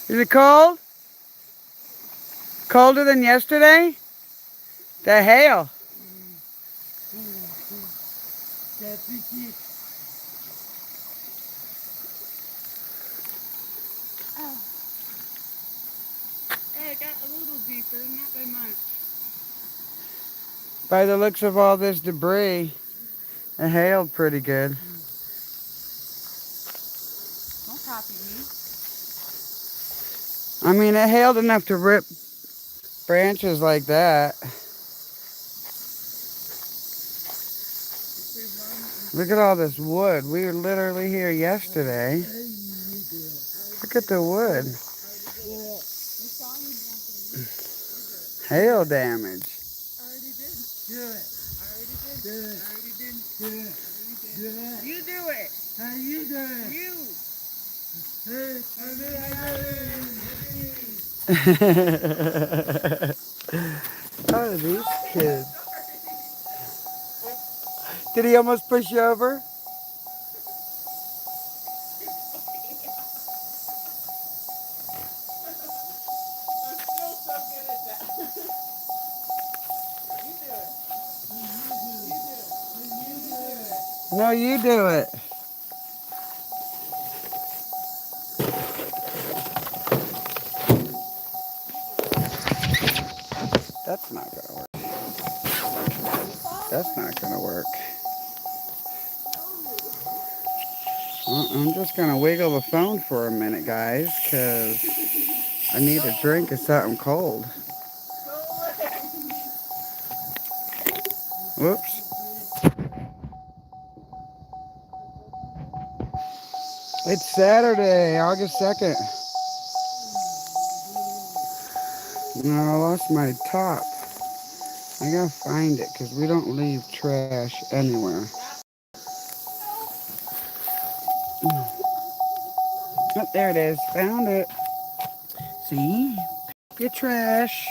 Is it cold? Colder than yesterday? The hail. Oh. Hey, it got a little deeper, not by much. By the looks of all this debris, it hailed pretty good. Don't copy me. I mean, it hailed enough to rip branches like that. Look at all this wood. We were literally here yesterday. Look at the wood. Hail damage. I already did. Do it. I already did. Do it. I already did. Do it. I already did. You do it. How you do it? You. Oh, these kids. Did he almost push you over? No, you do it. That's not gonna work. That's not gonna work. I'm just gonna wiggle the phone for a minute, guys, because I need a drink of something cold. Whoops. It's Saturday, August 2nd. No, I lost my top. I gotta find it because we don't leave trash anywhere. Oh, there it is. Found it. See? Pick your trash.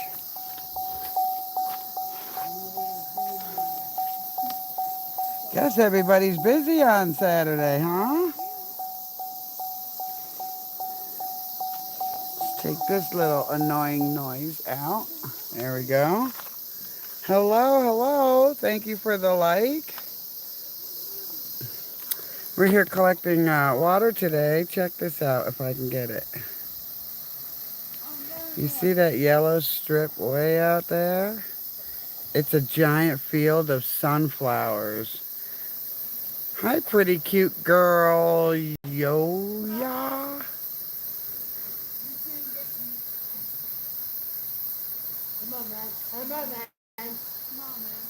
Guess everybody's busy on Saturday, huh? Let's take this little annoying noise out. There we go. Hello, hello. Thank you for the like. We're here collecting water today. Check this out if I can get it. You see that yellow strip way out there? It's a giant field of sunflowers. Hi, pretty cute girl. Yo-ya. Come on, man. Come on, man. Come on, man.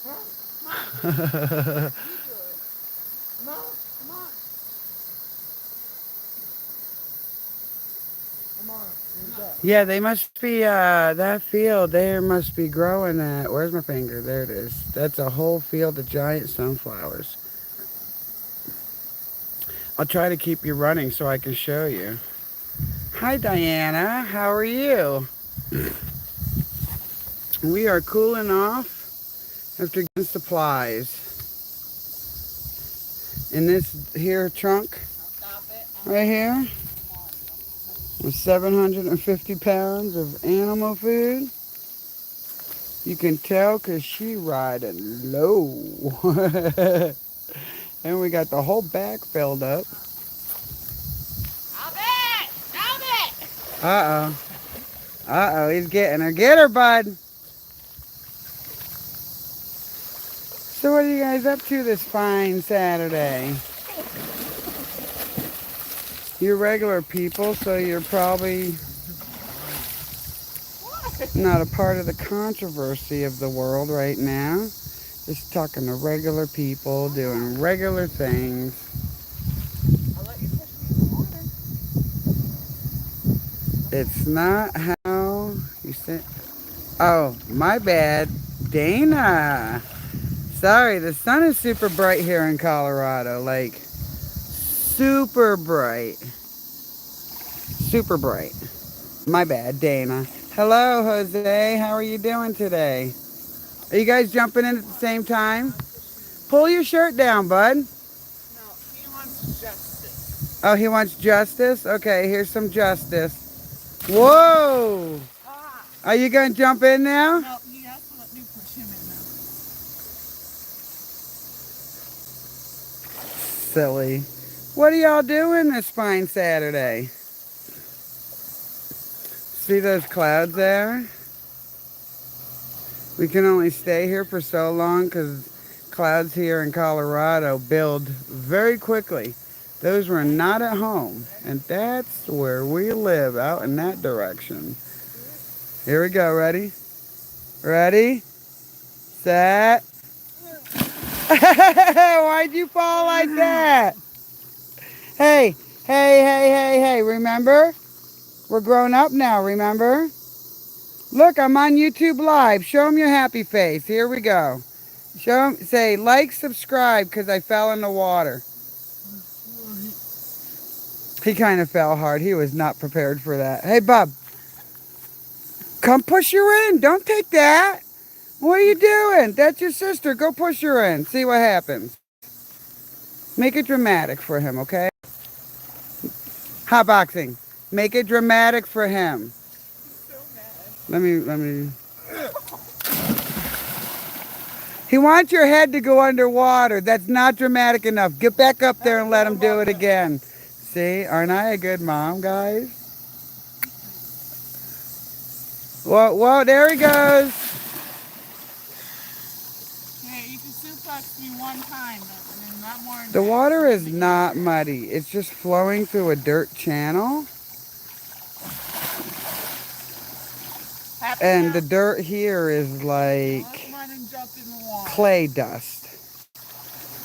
Huh? Come on. You do it. Come on. Come on. Come on. Yeah, they must be, that field there must be growing that. Where's my finger? There it is. That's a whole field of giant sunflowers. I'll try to keep you running so I can show you. Hi, Diana. How are you? We are cooling off after getting supplies. In this here trunk, right here, with 750 pounds of animal food. You can tell because she riding low. And we got the whole back filled up. Stop it! Stop it! Uh-oh. Uh-oh, he's getting her. Get her, bud. So what are you guys up to this fine Saturday? You're regular people, so you're probably not a part of the controversy of the world right now. Just talking to regular people, doing regular things. I'll let you push me in the water. It's not how you say. Oh, my bad. Dana. Sorry, the sun is super bright here in Colorado. Like, super bright. Super bright. My bad, Dana. Hello, Jose. How are you doing today? Are you guys jumping in at the same time? Pull your shirt down, bud. No, he wants justice. Oh, he wants justice? Okay, here's some justice. Whoa! Ah. Are you gonna jump in now? No, he has to let me push him in now. Silly. What are y'all doing this fine Saturday? See those clouds there? We can only stay here for so long because clouds here in Colorado build very quickly. Those were not at home. And that's where we live, out in that direction. Here we go. Ready? Ready? Set. Why'd you fall like that? Hey, hey. Remember? We're grown up now, remember? Look, I'm on YouTube Live. Show them your happy face. Here we go. Show them, say like, subscribe, because I fell in the water. He kind of fell hard. He was not prepared for that. Hey, Bub, come push her in. Don't take that. What are you doing? That's your sister. Go push her in. See what happens. Make it dramatic for him, okay? Hot boxing. Make it dramatic for him. Let me. He wants your head to go underwater. That's not dramatic enough. Get back up there and let him do it again. See, aren't I a good mom, guys? Whoa, there he goes. Yeah, you can suplex me one time, and then not more than The that. water is not muddy. It's just flowing through a dirt channel. Happy And now? the dirt here is like Come on and jump in the water. clay dust.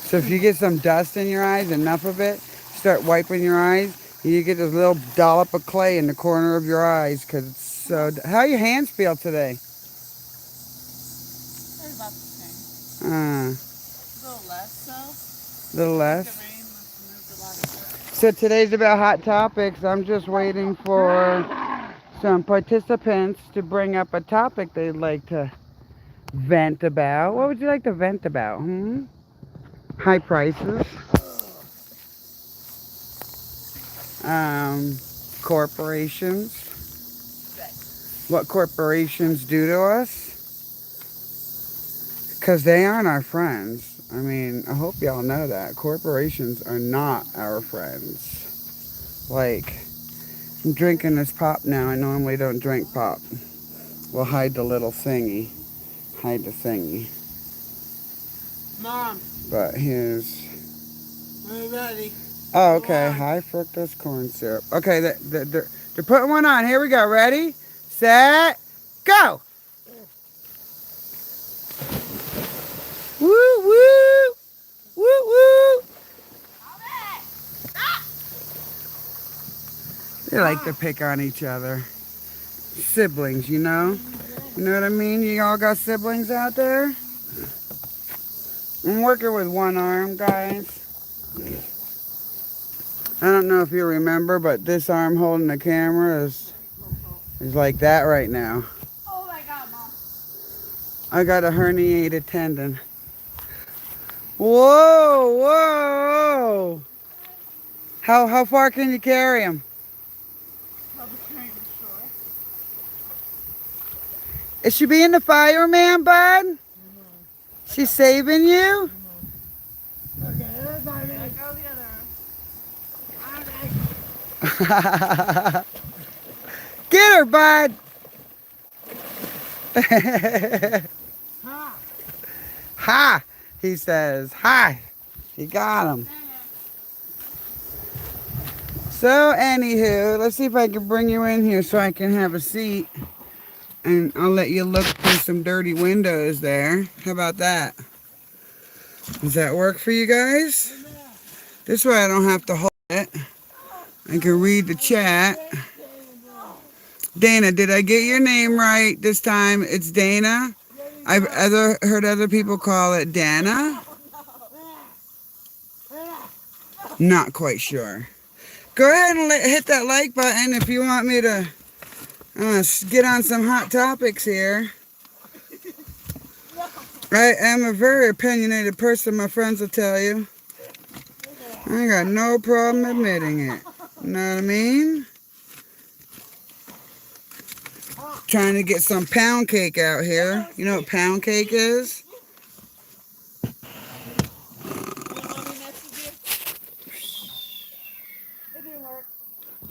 So if you get some dust in your eyes, enough of it, start wiping your eyes, you get this little dollop of clay in the corner of your eyes because it's so... How your hands feel today? They're about the same. Uh, A little less so. little The less. rain must have moved a lot of dirt. So today's about hot topics. I'm just waiting for some participants to bring up a topic they'd like to vent about. What would you like to vent about? High prices. Corporations. What corporations do to us. Because they aren't our friends. I mean, I hope y'all know that. Corporations are not our friends. Like, I'm drinking this pop now. I normally don't drink pop. We'll hide the little thingy. Hide the thingy. Mom, But here's... we're ready. Oh, okay. High fructose corn syrup. Okay, they're putting one on. Here we go. Ready? Set. Go! Woo, woo! Woo, woo! They like to pick on each other. Siblings, you know? You know what I mean? You all got siblings out there? I'm working with one arm, guys. I don't know if you remember, but this arm holding the camera is like that right now. Oh my God, Mom. I got a herniated tendon. Whoa, whoa! How far can you carry him? Probably carrying the shore. Is she being the fireman, bud? She's saving you? Okay, everybody. Let go the other arm. Get her, bud! Ha! Ha! He says, hi! You got him. So, anywho, let's see if I can bring you in here so I can have a seat. And I'll let you look through some dirty windows there. How about that? Does that work for you guys? This way I don't have to hold it. I can read the chat. Dana, did I get your name right this time? It's Dana? I've heard other people call it Dana. Not quite sure. Go ahead and hit that like button if you want me to get on some hot topics here. I am a very opinionated person, my friends will tell you. I got no problem admitting it. You know what I mean? Trying to get some pound cake out here. You know what pound cake is?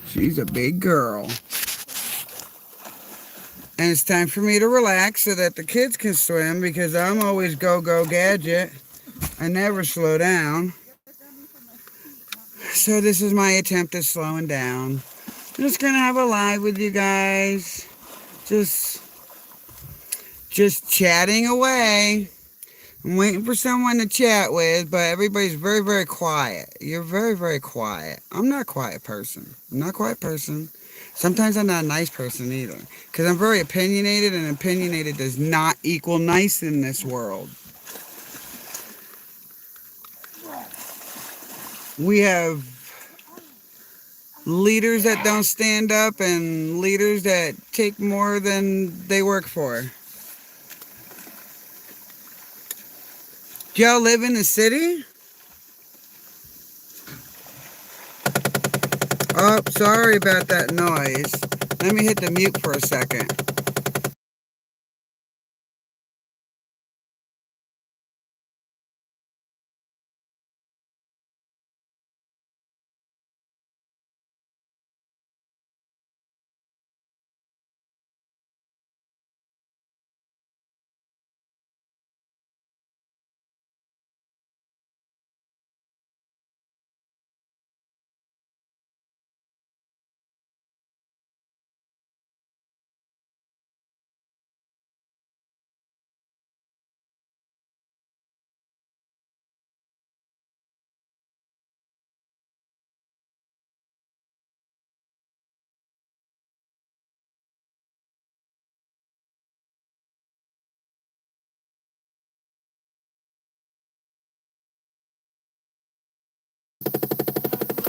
She's a big girl. And it's time for me to relax so that the kids can swim because I'm always go, go, gadget. I never slow down. So this is my attempt at slowing down. I'm just gonna have a live with you guys. Just just chatting away. I'm waiting for someone to chat with, but everybody's very, very quiet. You're very, very quiet. I'm not a quiet person. I'm not a quiet person. Sometimes I'm not a nice person either. Because I'm very opinionated, and opinionated does not equal nice in this world. We have leaders that don't stand up and leaders that take more than they work for. Do y'all live in the city? Oh, sorry about that noise. Let me hit the mute for a second.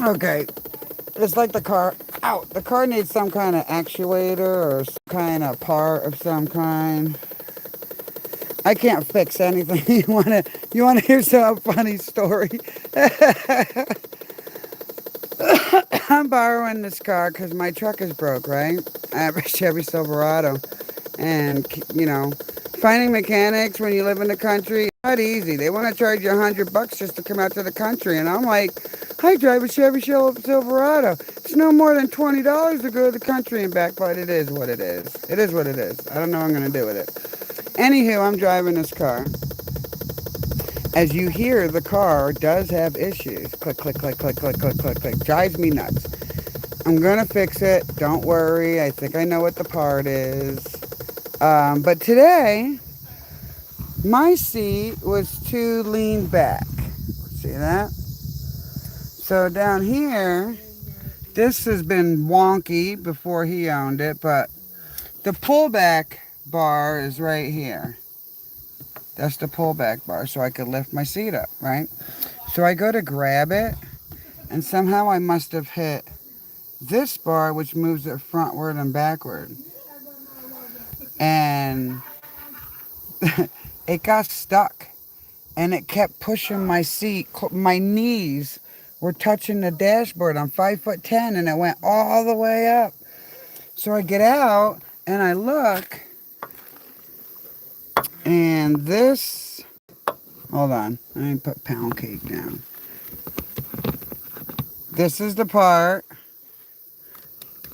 Okay, it's like the car. Ow! The car needs some kind of actuator or some kind of part of some kind. I can't fix anything. You wanna hear some funny story? I'm borrowing this car because my truck is broke, right? I have a Chevy Silverado. And, finding mechanics when you live in the country, not easy. They want to charge you $100 just to come out to the country. And I'm like, I drive a Chevy Silverado. It's no more than $20 to go to the country and back, but it is what it is. It is what it is. I don't know what I'm going to do with it. Anywho, I'm driving this car. As you hear, the car does have issues. Click, click, click, click, click, click, click, click. Drives me nuts. I'm gonna fix it. Don't worry. I think I know what the part is. But today, my seat was too lean back. See that? So down here, this has been wonky before he owned it, but the pullback bar is right here. That's the pullback bar, so I could lift my seat up, right? So I go to grab it, and somehow I must have hit this bar, which moves it frontward and backward. And it got stuck. And it kept pushing my seat. My knees were touching the dashboard. I'm 5'10", and it went all the way up. So I get out, and I look, and this... Hold on. Let me put pound cake down. This is the part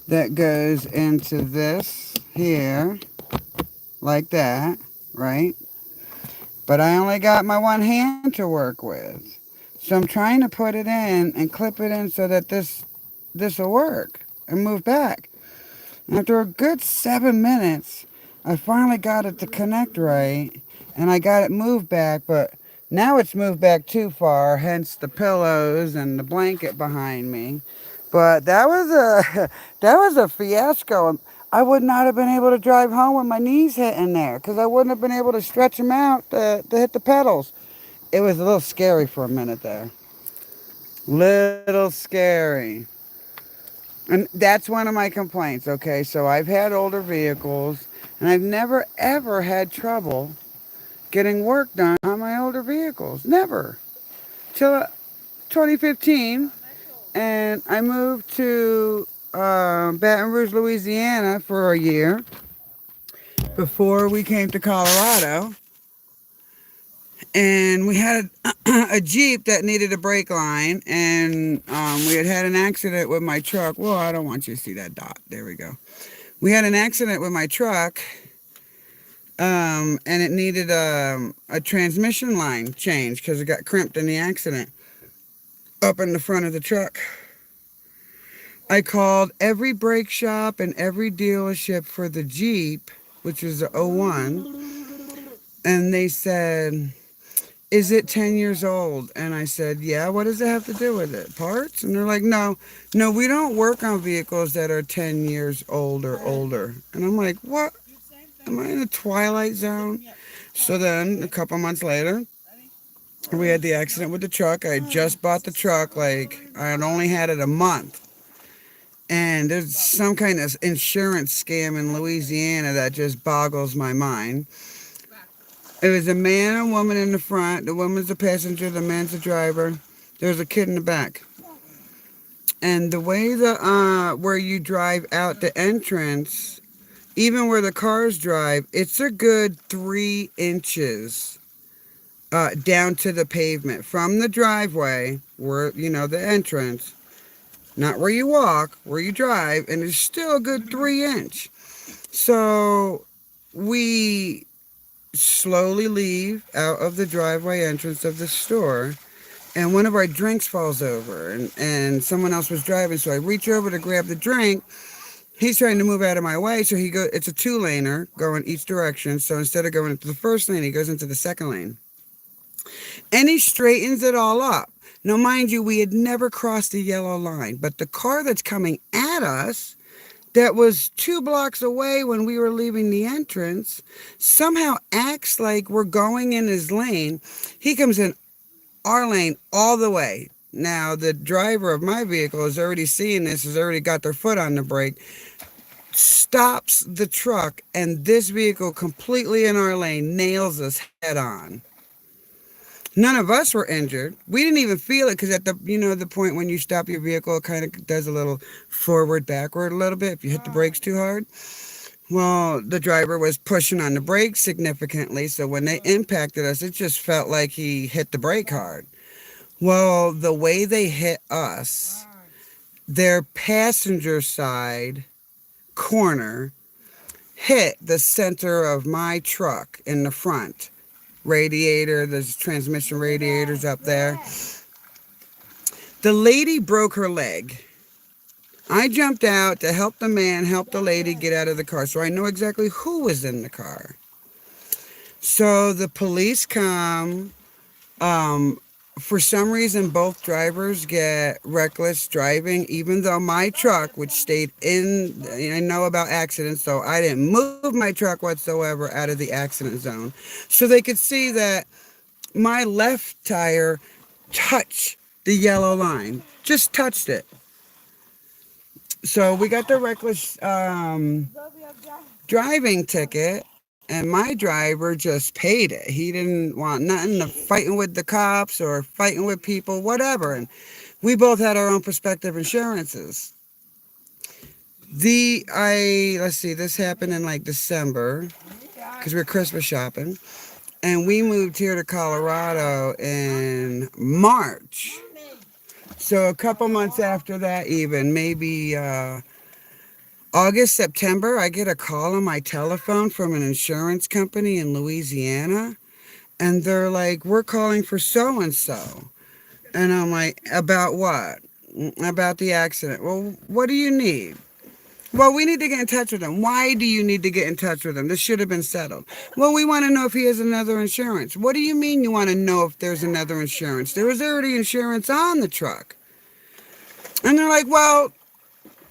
that goes into this here, like that, right? But I only got my one hand to work with. So I'm trying to put it in and clip it in so that this will work and move back. And after a good 7 minutes, I finally got it to connect right, and I got it moved back, but now it's moved back too far, hence the pillows and the blanket behind me. But that was a that was a fiasco. I would not have been able to drive home with my knees hitting there because I wouldn't have been able to stretch them out to hit the pedals. It was a little scary for a minute there. Little scary. And that's one of my complaints, okay? So I've had older vehicles, and I've never, ever had trouble getting work done on my older vehicles. Never. Till 2015, and I moved to Baton Rouge, Louisiana for a year. before we came to Colorado, and we had a Jeep that needed a brake line, and we had an accident with my truck. Well, I don't want you to see that dot. There we go. We had an accident with my truck, and it needed a transmission line change because it got crimped in the accident up in the front of the truck. I called every brake shop and every dealership for the Jeep, which was the '01, and they said, is it 10 years old? And I said, yeah, what does it have to do with it? Parts? And they're like, no, we don't work on vehicles that are 10 years old or older. And I'm like, what? Am I in the twilight zone? So then a couple months later, we had the accident with the truck. I had just bought the truck, like I had only had it a month. And there's some kind of insurance scam in Louisiana that just boggles my mind. It was a man and a woman in the front. The woman's the passenger, the man's the driver. There's a kid in the back. And the way where you drive out the entrance, even where the cars drive, it's a good 3 inches down to the pavement from the driveway, where the entrance, not where you walk, where you drive, and it's still a good 3 inch. So we slowly leave out of the driveway entrance of the store, and one of our drinks falls over, and someone else was driving, so I reach over to grab the drink. He's trying to move out of my way, so it's a 2-laner going each direction, so instead of going into the first lane, he goes into the second lane. And he straightens it all up. Now, mind you, we had never crossed the yellow line, but the car that's coming at us, that was 2 blocks away when we were leaving the entrance, somehow acts like we're going in his lane. He comes in our lane all the way. Now, the driver of my vehicle is already seeing this, has already got their foot on the brake, stops the truck, and this vehicle completely in our lane nails us head on. None of us were injured. We didn't even feel it because at the point when you stop your vehicle, it kind of does a little forward, backward a little bit if you hit the brakes too hard. Well, the driver was pushing on the brakes significantly, so when they impacted us, it just felt like he hit the brake hard. Well, the way they hit us, their passenger side corner hit the center of my truck in the front. Radiator, there's transmission radiators up there. The lady broke her leg. I jumped out to help the man, help the lady get out of the car, so I know exactly who was in the car. So the police come. For some reason, both drivers get reckless driving, even though my truck, which stayed in, I know about accidents, so I didn't move my truck whatsoever out of the accident zone. So they could see that my left tire touched the yellow line, just touched it. So we got the reckless driving ticket, and my driver just paid it. He didn't want nothing to fighting with the cops or fighting with people, whatever. And we both had our own prospective insurances. Let's see, this happened in like December because we were Christmas shopping. And we moved here to Colorado in March. So a couple months after that, even maybe August, September, I get a call on my telephone from an insurance company in Louisiana. And they're like, we're calling for so-and-so. And I'm like, about what? About the accident. Well, what do you need? Well, we need to get in touch with him. Why do you need to get in touch with him? This should have been settled. Well, we want to know if he has another insurance. What do you mean you want to know if there's another insurance? There was already insurance on the truck. And they're like, well,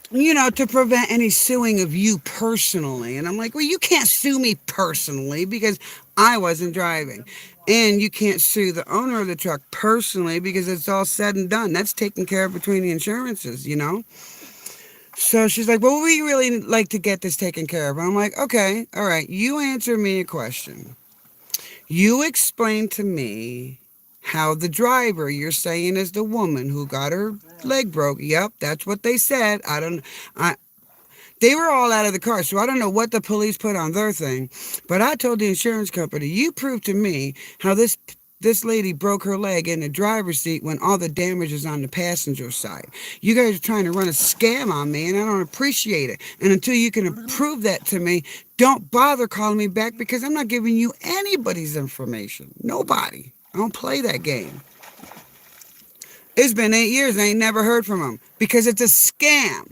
to prevent any suing of you personally. And I'm like, well, you can't sue me personally because I wasn't driving. And you can't sue the owner of the truck personally because it's all said and done. That's taken care of between the insurances. So she's like, well, we really like to get this taken care of. And I'm like, okay, all right, you answer me a question. You explain to me how the driver you're saying is the woman who got her leg broke. Yep, that's what they said. They were all out of the car, so I don't know what the police put on their thing. But I told the insurance company, "You prove to me how this lady broke her leg in the driver's seat when all the damage is on the passenger side. You guys are trying to run a scam on me, and I don't appreciate it. And until you can prove that to me, don't bother calling me back because I'm not giving you anybody's information. Nobody. I don't play that game." It's been 8 years. I ain't never heard from them because it's a scam.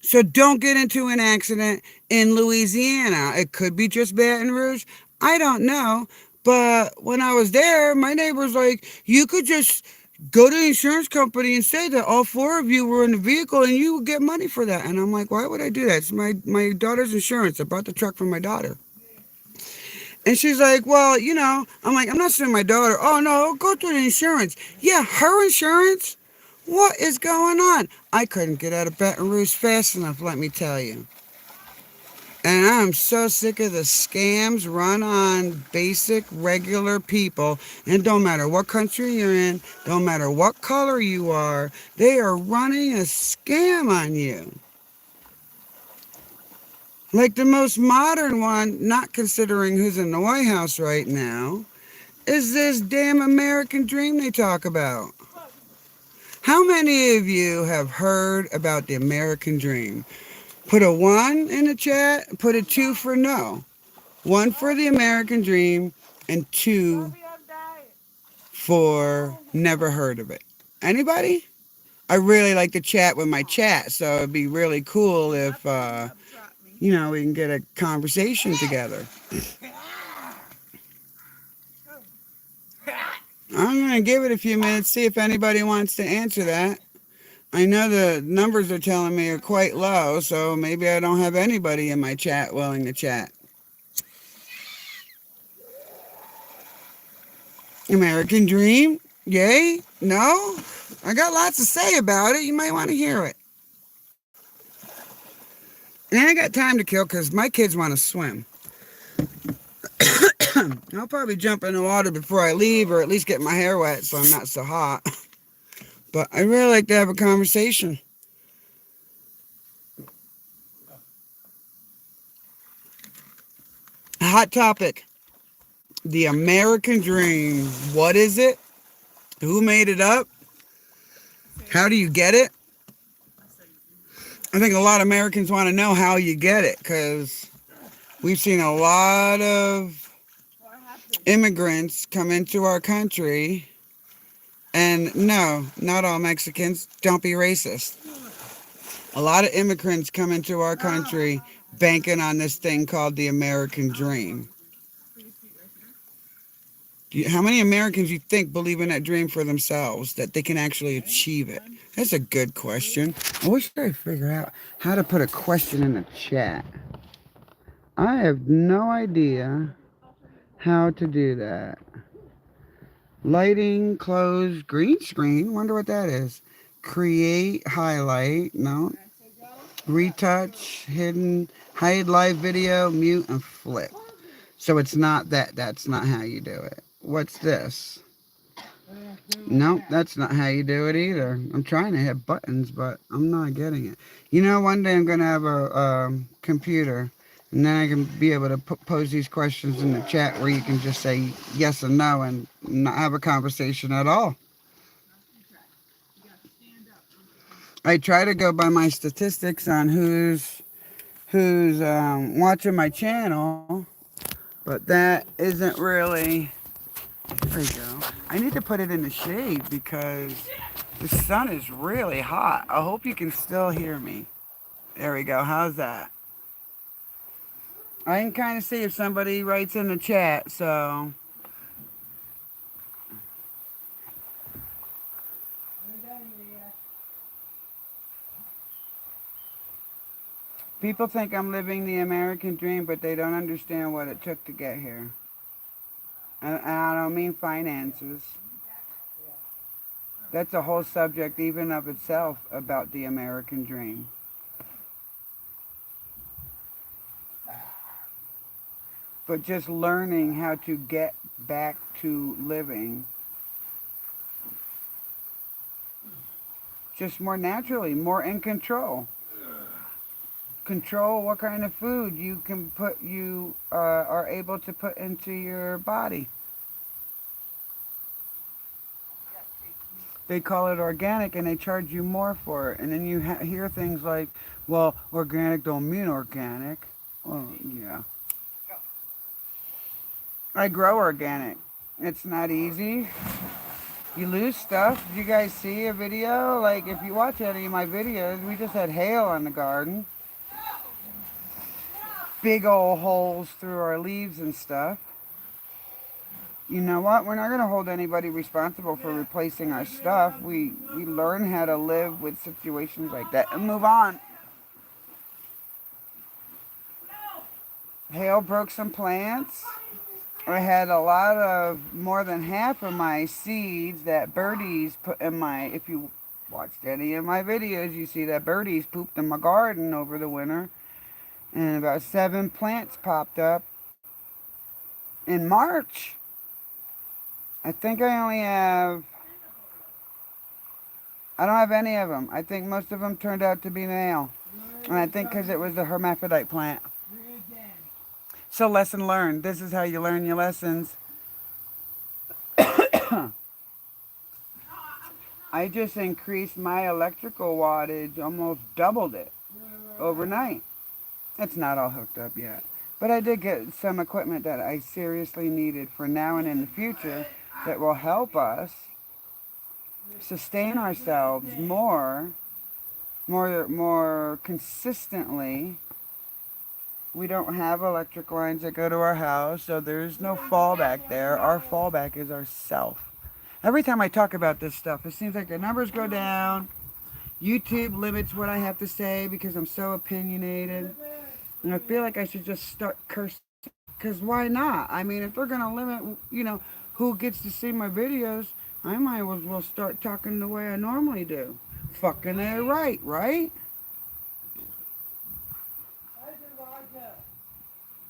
So don't get into an accident in Louisiana. It could be just Baton Rouge. I don't know. But when I was there, my neighbor's like, "You could just go to the insurance company and say that all four of you were in the vehicle and you would get money for that." And I'm like, "Why would I do that? It's my daughter's insurance. I bought the truck for my daughter." And she's like, "Well, I'm like, I'm not suing my daughter." "Oh, no, go through the insurance." "Yeah, her insurance? What is going on?" I couldn't get out of Baton Rouge fast enough, let me tell you. And I'm so sick of the scams run on basic, regular people. And don't matter what country you're in, don't matter what color you are, they are running a scam on you. Like the most modern one, not considering who's in the White House right now, is this damn American dream they talk about. How many of you have heard about the American dream? Put a 1 in the chat, put a 2 for no. 1 for the American dream, and 2 for never heard of it. Anybody? I really like to chat with my chat, so it'd be really cool if, we can get a conversation together. I'm going to give it a few minutes, see if anybody wants to answer that. I know the numbers are telling me are quite low, so maybe I don't have anybody in my chat willing to chat. American Dream? Yay? No? I got lots to say about it. You might want to hear it. And I got time to kill because my kids want to swim. I'll probably jump in the water before I leave or at least get my hair wet so I'm not so hot. But I really like to have a conversation. Hot topic. The American Dream. What is it? Who made it up? How do you get it? I think a lot of Americans want to know how you get it because we've seen a lot of immigrants come into our country. And no, not all Mexicans. Don't be racist. A lot of immigrants come into our country banking on this thing called the American Dream. How many Americans you think believe in that dream for themselves, that they can actually achieve it? That's a good question. I wish I could figure out how to put a question in the chat. I have no idea how to do that. Lighting, close, green screen. Wonder what that is. Create, highlight. No. Retouch, hidden, hide live video, mute, and flip. So it's not that. That's not how you do it. What's this? Nope, that's not how you do it either. I'm trying to hit buttons, but I'm not getting it. One day I'm going to have a computer, and then I can be able to pose these questions in the chat where you can just say yes or no and not have a conversation at all. I try to go by my statistics on who's watching my channel, but that isn't really. There we go. I need to put it in the shade because the sun is really hot. I hope you can still hear me. There we go. How's that? I can kind of see if somebody writes in the chat, so. People think I'm living the American dream, but they don't understand what it took to get here. And I don't mean finances. That's a whole subject even of itself about the American dream. But just learning how to get back to living just more naturally, more in control. control what kind of food you are able to put into your body. They call it organic and they charge you more for it. And then you hear things like, well, organic don't mean organic. Well, yeah. I grow organic. It's not easy. You lose stuff. Did you guys see a video? Like, if you watch any of my videos, we just had hail on the garden. Big old holes through our leaves and stuff. You know what? We're not going to hold anybody responsible for replacing our stuff. We learn how to live with situations like that and move on. Hail broke some plants. I had a lot of, more than half of my seeds that birdies put in my, if you watched any of my videos, you see that birdies pooped in my garden over the winter. And about 7 plants popped up in March. I think I only have, I don't have any of them. I think most of them turned out to be male. And I think because it was a hermaphrodite plant. So lesson learned. This is how you learn your lessons. I just increased my electrical wattage, almost doubled it overnight. It's not all hooked up yet. But I did get some equipment that I seriously needed for now and in the future that will help us sustain ourselves more consistently. We don't have electric lines that go to our house, so there's no fallback there. Our fallback is ourself. Every time I talk about this stuff, it seems like the numbers go down. YouTube limits what I have to say because I'm so opinionated. And I feel like I should just start cursing. Because why not? I mean, if they're going to limit, who gets to see my videos, I might as well start talking the way I normally do. Fucking A right, right?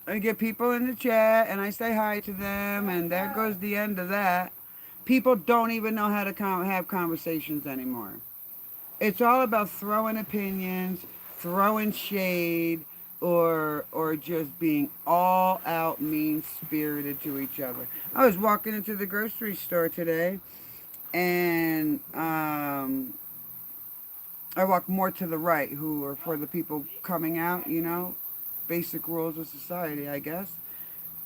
I get people in the chat and I say hi to them, and there goes the end of that. People don't even know how to have conversations anymore. It's all about throwing opinions, throwing shade, or just being all out mean spirited to each other. I was walking into the grocery store today, and I walked more to the right, who are for the people coming out. Basic rules of society, I guess.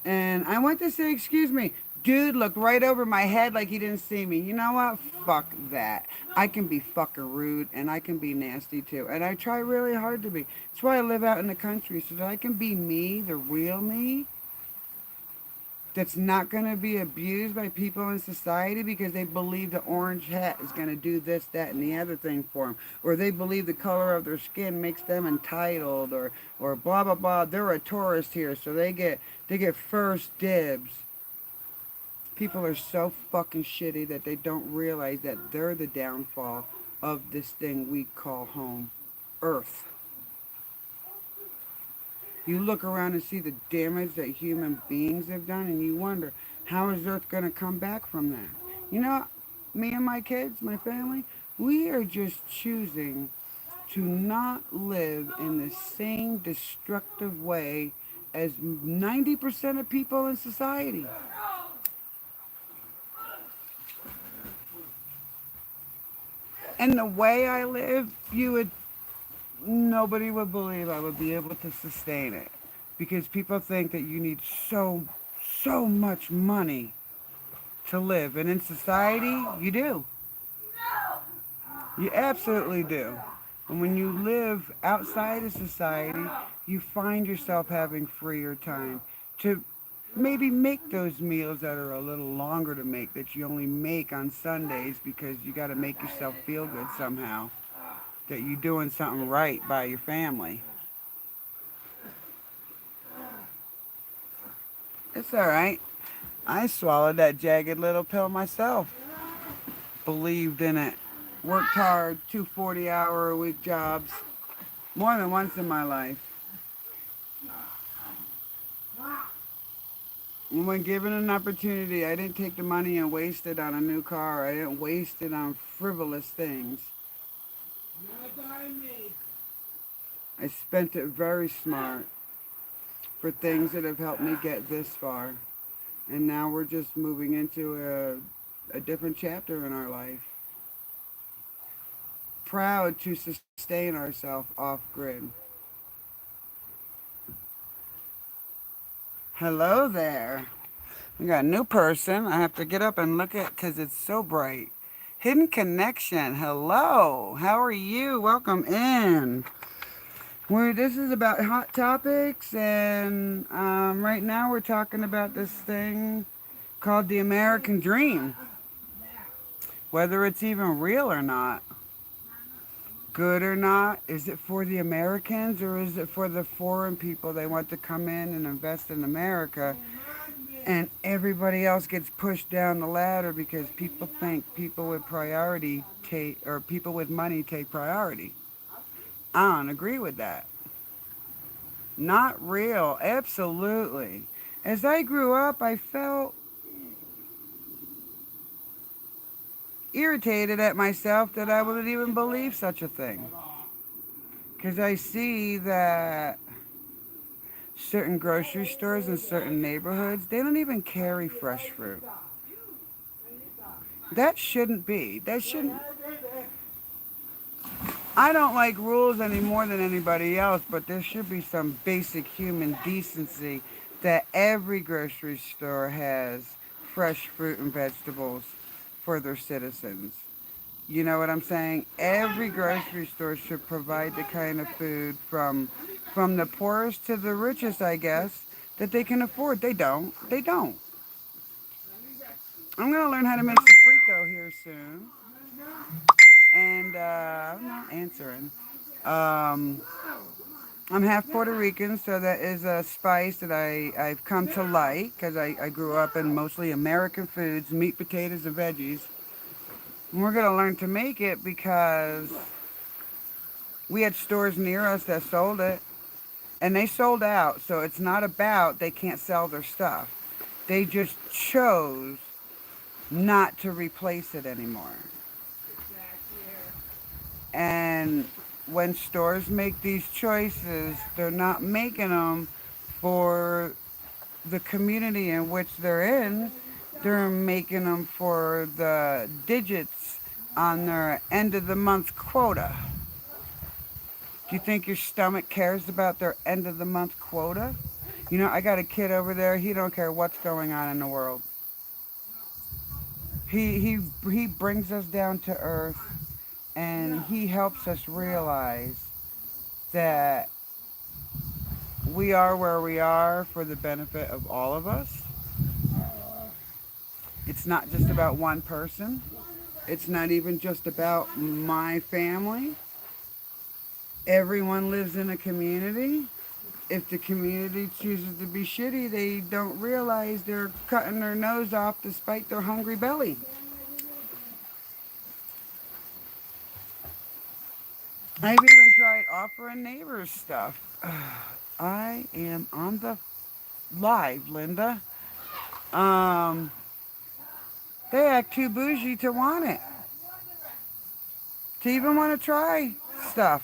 And I went to say, excuse me. Dude looked right over my head like he didn't see me. You know what? Fuck that. I can be fucking rude and I can be nasty too. And I try really hard to be. That's why I live out in the country, so that I can be me, the real me, that's not going to be abused by people in society because they believe the orange hat is going to do this, that, and the other thing for them. Or they believe the color of their skin makes them entitled, or blah, blah, blah. They're a tourist here, so they get first dibs. People are so fucking shitty that they don't realize that they're the downfall of this thing we call home, Earth. You look around and see the damage that human beings have done, and you wonder, how is Earth going to come back from that? You know, me and my kids, my family, we are just choosing to not live in the same destructive way as 90% of people in society. And the way I live, nobody would believe I would be able to sustain it. Because people think that you need so much money to live. And in society, you do. You absolutely do. And when you live outside of society, you find yourself having freer time to maybe make those meals that are a little longer to make, that you only make on Sundays because you got to make yourself feel good somehow, that you're doing something right by your family. It's all right. I swallowed that jagged little pill myself. Believed in it. Worked hard, 2 40-hour-a-week jobs, more than once in my life. And when given an opportunity, I didn't take the money and waste it on a new car. I didn't waste it on frivolous things. I spent it very smart for things that have helped me get this far. And now we're just moving into a different chapter in our life. Proud to sustain ourselves off grid. Hello there. We got a new person. I have to get up and look at because it's so bright. Hidden connection. Hello. How are you? Welcome in. This is about hot topics, and right now we're talking about this thing called the American Dream. Whether it's even real or not, good or not, is it for the Americans or is it for the foreign people? They want to come in and invest in America, and everybody else gets pushed down the ladder because people think people with priority take, or people with money take priority. I don't agree with that. Not real, absolutely. As I grew up, I felt irritated at myself that I would even believe such a thing. Because I see that certain grocery stores in certain neighborhoods, they don't even carry fresh fruit. That shouldn't be. That shouldn't. I don't like rules any more than anybody else, but there should be some basic human decency that every grocery store has fresh fruit and vegetables for their citizens. You know what I'm saying? Every grocery store should provide the kind of food from the poorest to the richest, I guess, that they can afford. They don't. They don't. I'm gonna learn how to make sofrito here soon, and I'm not answering. Um, I'm half Puerto Rican, so that is a spice that I've come to like because I grew up in mostly American foods, meat, potatoes, and veggies. And we're gonna learn to make it because we had stores near us that sold it, and they sold out. So it's not about they can't sell their stuff. They just chose not to replace it anymore. And when stores make these choices, they're not making them for the community in which they're in. They're making them for the digits on their end of the month quota. Do you think your stomach cares about their end of the month quota? You know, I got a kid over there. He don't care what's going on in the world. He brings us down to earth, and he helps us realize that we are where we are for the benefit of all of us. It's not just about one person. It's not even just about my family. Everyone lives in a community. If the community chooses to be shitty, they don't realize they're cutting their nose off to spite their hungry belly. I've even tried offering neighbors stuff. I am on the live, Linda. Um, they act too bougie to want it, to even want to try stuff.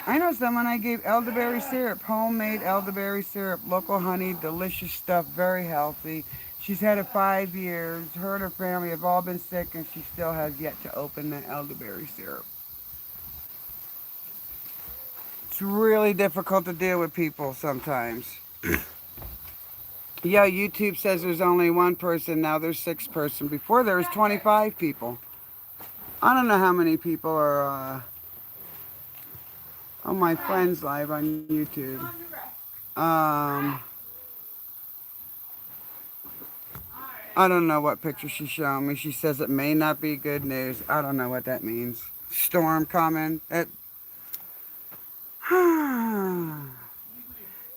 I know someone I gave elderberry syrup, homemade elderberry syrup, local honey, delicious stuff, very healthy. She's had it 5 years. Her and her family have all been sick, and she still has yet to open the elderberry syrup. It's really difficult to deal with people sometimes. Yeah, YouTube says there's only one person, now there's 6 person. Before there was 25 people. I don't know how many people are on my friends live on YouTube. Um, I don't know what picture she's showing me. She says it may not be good news. I don't know what that means. Storm coming.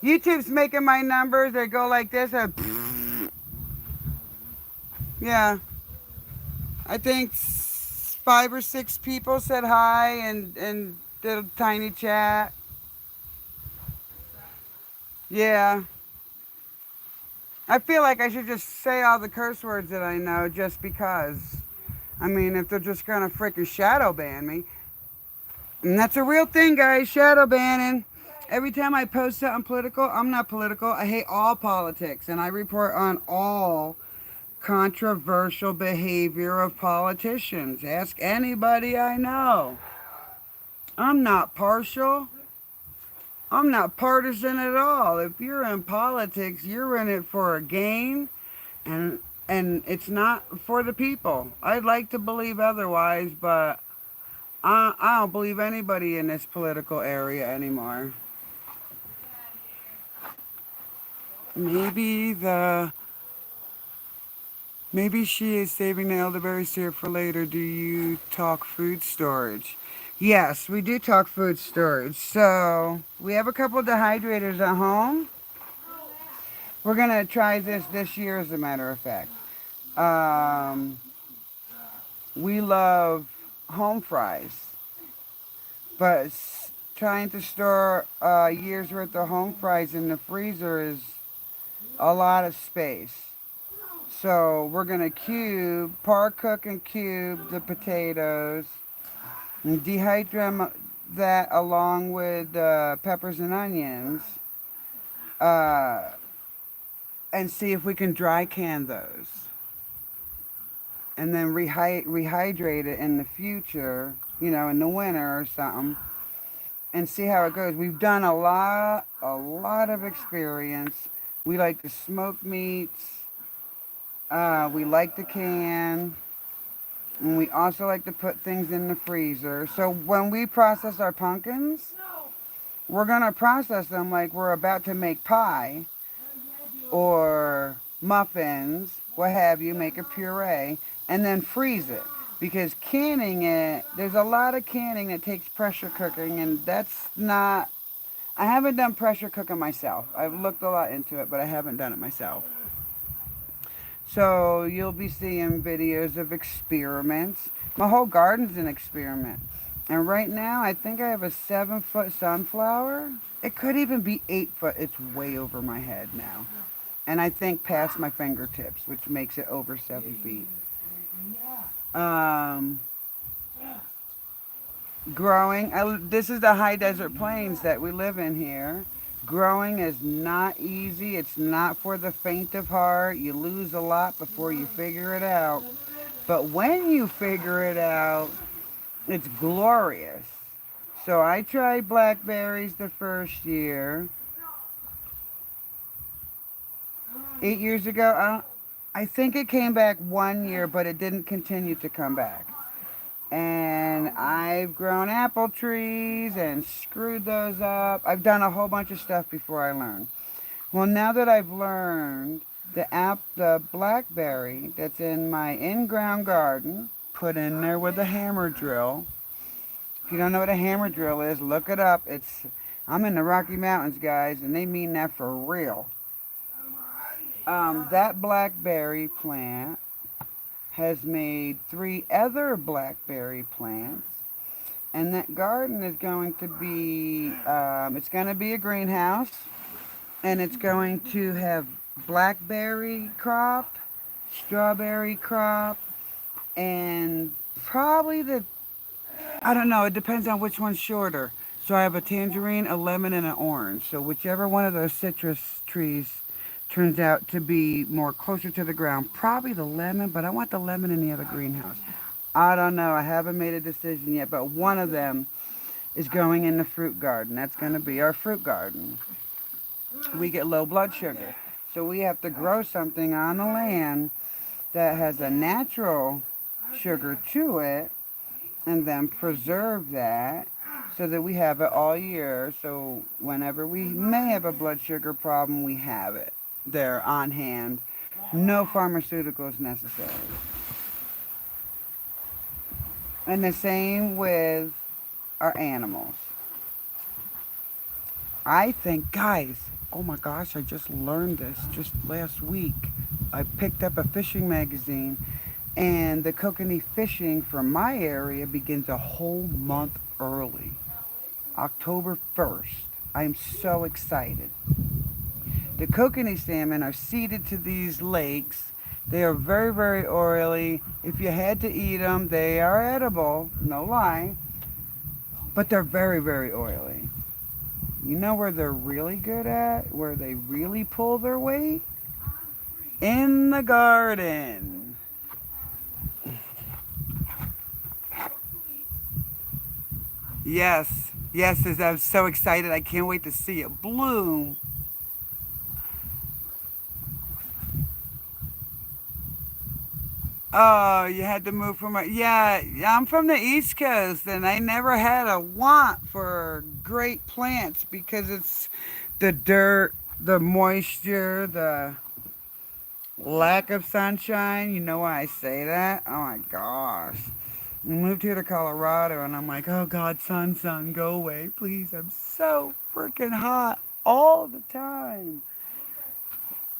YouTube's making my numbers. They go like this. Yeah, I think 5 or 6 people said hi and did a tiny chat. Yeah. I feel like I should just say all the curse words that I know just because. I mean, if they're just gonna freaking shadow ban me. And that's a real thing, guys. Shadow banning. Every time I post something political, I'm not political. I hate all politics, and I report on all controversial behavior of politicians. Ask anybody I know. I'm not partial. I'm not partisan at all. If you're in politics, you're in it for a gain, and and it's not for the people. I'd like to believe otherwise, but I don't believe anybody in this political area anymore. Maybe the maybe she is saving the elderberry syrup for later. Do you talk food storage? Yes, we do talk food storage. So we have a couple dehydrators at home. We're gonna try this year, as a matter of fact. Um, we love home fries, but trying to store a year's worth of home fries in the freezer is a lot of space. So we're gonna par cook and cube the potatoes, and dehydrate that along with peppers and onions, uh, and see if we can dry can those, and then rehydrate it in the future, in the winter or something, and see how it goes. We've done a lot of experience. We like to smoke meats. We like the can. And we also like to put things in the freezer. So when we process our pumpkins, we're going to process them like we're about to make pie or muffins, what have you, make a puree, and then freeze it. Because canning it, there's a lot of canning that takes pressure cooking, and that's not. I haven't done pressure cooking myself. I've looked a lot into it, but I haven't done it myself. So you'll be seeing videos of experiments. My whole garden's an experiment. And right now, I think I have a 7-foot sunflower. It could even be 8 foot. It's way over my head now. And I think past my fingertips, which makes it over 7 feet. Um, growing, this is the high desert plains that we live in here. Growing is not easy. It's not for the faint of heart. You lose a lot before you figure it out. But when you figure it out, it's glorious. So I tried blackberries the first year. 8 years ago, I think it came back 1 year, but it didn't continue to come back. And I've grown apple trees and screwed those up. I've done a whole bunch of stuff before I learned. Well, now that I've learned, the blackberry that's in my in-ground garden, put in there with a hammer drill. If you don't know what a hammer drill is, look it up. I'm in the Rocky Mountains, guys, and they mean that for real. That blackberry plant has made 3 other blackberry plants, and that garden is going to be, it's going to be a greenhouse, and it's going to have blackberry crop, strawberry crop, and probably I don't know, it depends on which one's shorter. So I have a tangerine, a lemon, and an orange. So whichever one of those citrus trees turns out to be more closer to the ground, probably the lemon, but I want the lemon in the other greenhouse. I don't know, I haven't made a decision yet, but one of them is going in the fruit garden. That's going to be our fruit garden. We get low blood sugar. So we have to grow something on the land that has a natural sugar to it, and then preserve that so that we have it all year. So whenever we may have a blood sugar problem, we have it there on hand. No pharmaceuticals necessary. And the same with our animals. I think, guys, oh my gosh, I just learned this just last week. I picked up a fishing magazine, and the kokanee fishing from my area begins a whole month early, October 1st. I am so excited. The kokanee salmon are seeded to these lakes. They are very, very oily. If you had to eat them, they are edible, no lie. but they're very, very oily. You know where they're really good at? Where they really pull their weight? In the garden. Yes, yes, I'm so excited. I can't wait to see it bloom. Oh, you had to move from yeah, I'm from the East Coast and I never had a want for great plants because it's the dirt, the moisture, the lack of sunshine. You know why I say that? Oh my gosh. I moved here to Colorado and I'm like, oh God, sun, sun, go away, please. I'm so freaking hot all the time.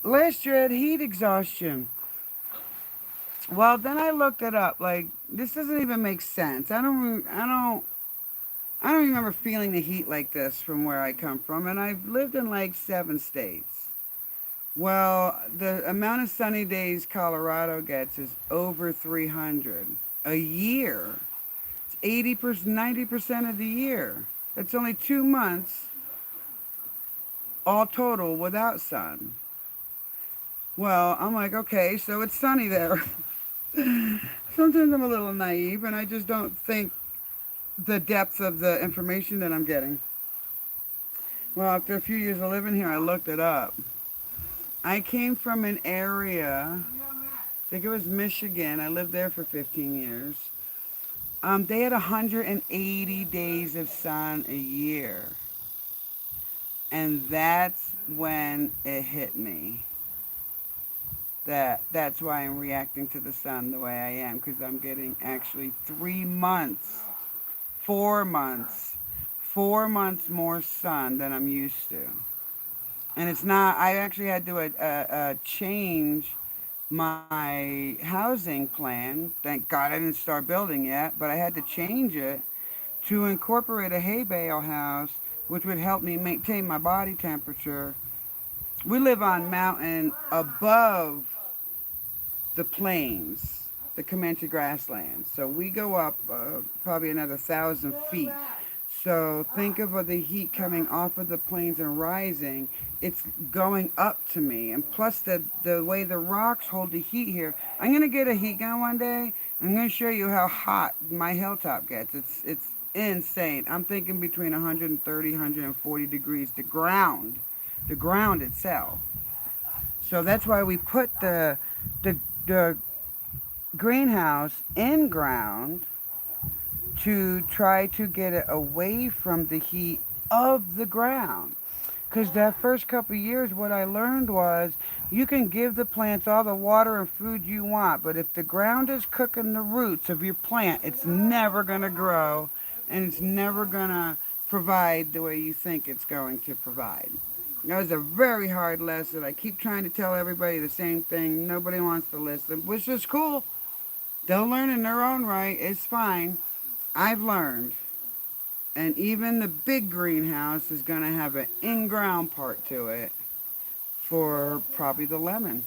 Last year I had heat exhaustion. Well, then I looked it up. Like, this doesn't even make sense. I don't remember feeling the heat like this from where I come from, and I've lived in like 7 states. Well, the amount of sunny days Colorado gets is over 300 a year. It's 80%, 90% of the year. That's only 2 months, all total, without sun. Well, I'm like, okay, so it's sunny there. Sometimes I'm a little naive, and I just don't think the depth of the information that I'm getting. Well, after a few years of living here, I looked it up. I came from an area, I think it was Michigan. I lived there for 15 years. They had 180 days of sun a year. And that's when it hit me. That's why I'm reacting to the sun the way I am, because I'm getting actually 3 months, 4 months, 4 months more sun than I'm used to. And it's not, I actually had to change my housing plan. Thank God I didn't start building yet, but I had to change it to incorporate a hay bale house, which would help me maintain my body temperature. We live on mountain above the plains, the Comanche grasslands. So we go up probably another 1,000 feet. So think of the heat coming off of the plains and rising. It's going up to me, and plus the way the rocks hold the heat here. I'm gonna get a heat gun one day. I'm gonna show you how hot my hilltop gets. It's insane. I'm thinking between 130, 140 degrees. The ground itself. So that's why we put the greenhouse in ground to try to get it away from the heat of the ground. Because that first couple of years, what I learned was you can give the plants all the water and food you want, but if the ground is cooking the roots of your plant, it's never going to grow and it's never going to provide the way you think it's going to provide. That was a very hard lesson. I keep trying to tell everybody the same thing. Nobody wants to listen, which is cool. They'll learn in their own right. It's fine. I've learned. And even the big greenhouse is going to have an in-ground part to it for probably the lemon.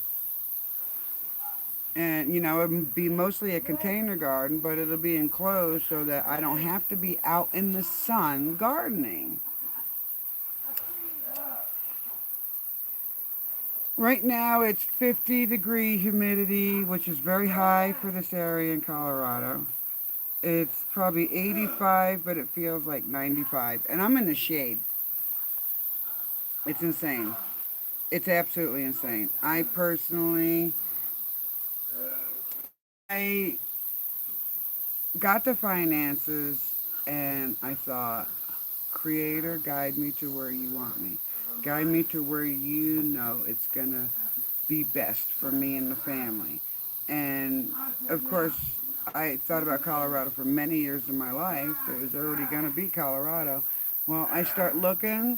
And, it'll be mostly a container garden, but it'll be enclosed so that I don't have to be out in the sun gardening. Right now it's 50-degree humidity, which is very high for this area in Colorado. It's probably 85, but it feels like 95. And I'm in the shade. It's insane. It's absolutely insane. I got the finances and I thought, Creator, guide me to where you want me. Guide me to where you know it's going to be best for me and the family. And of course, I thought about Colorado for many years of my life. It was already going to be Colorado. Well, I start looking,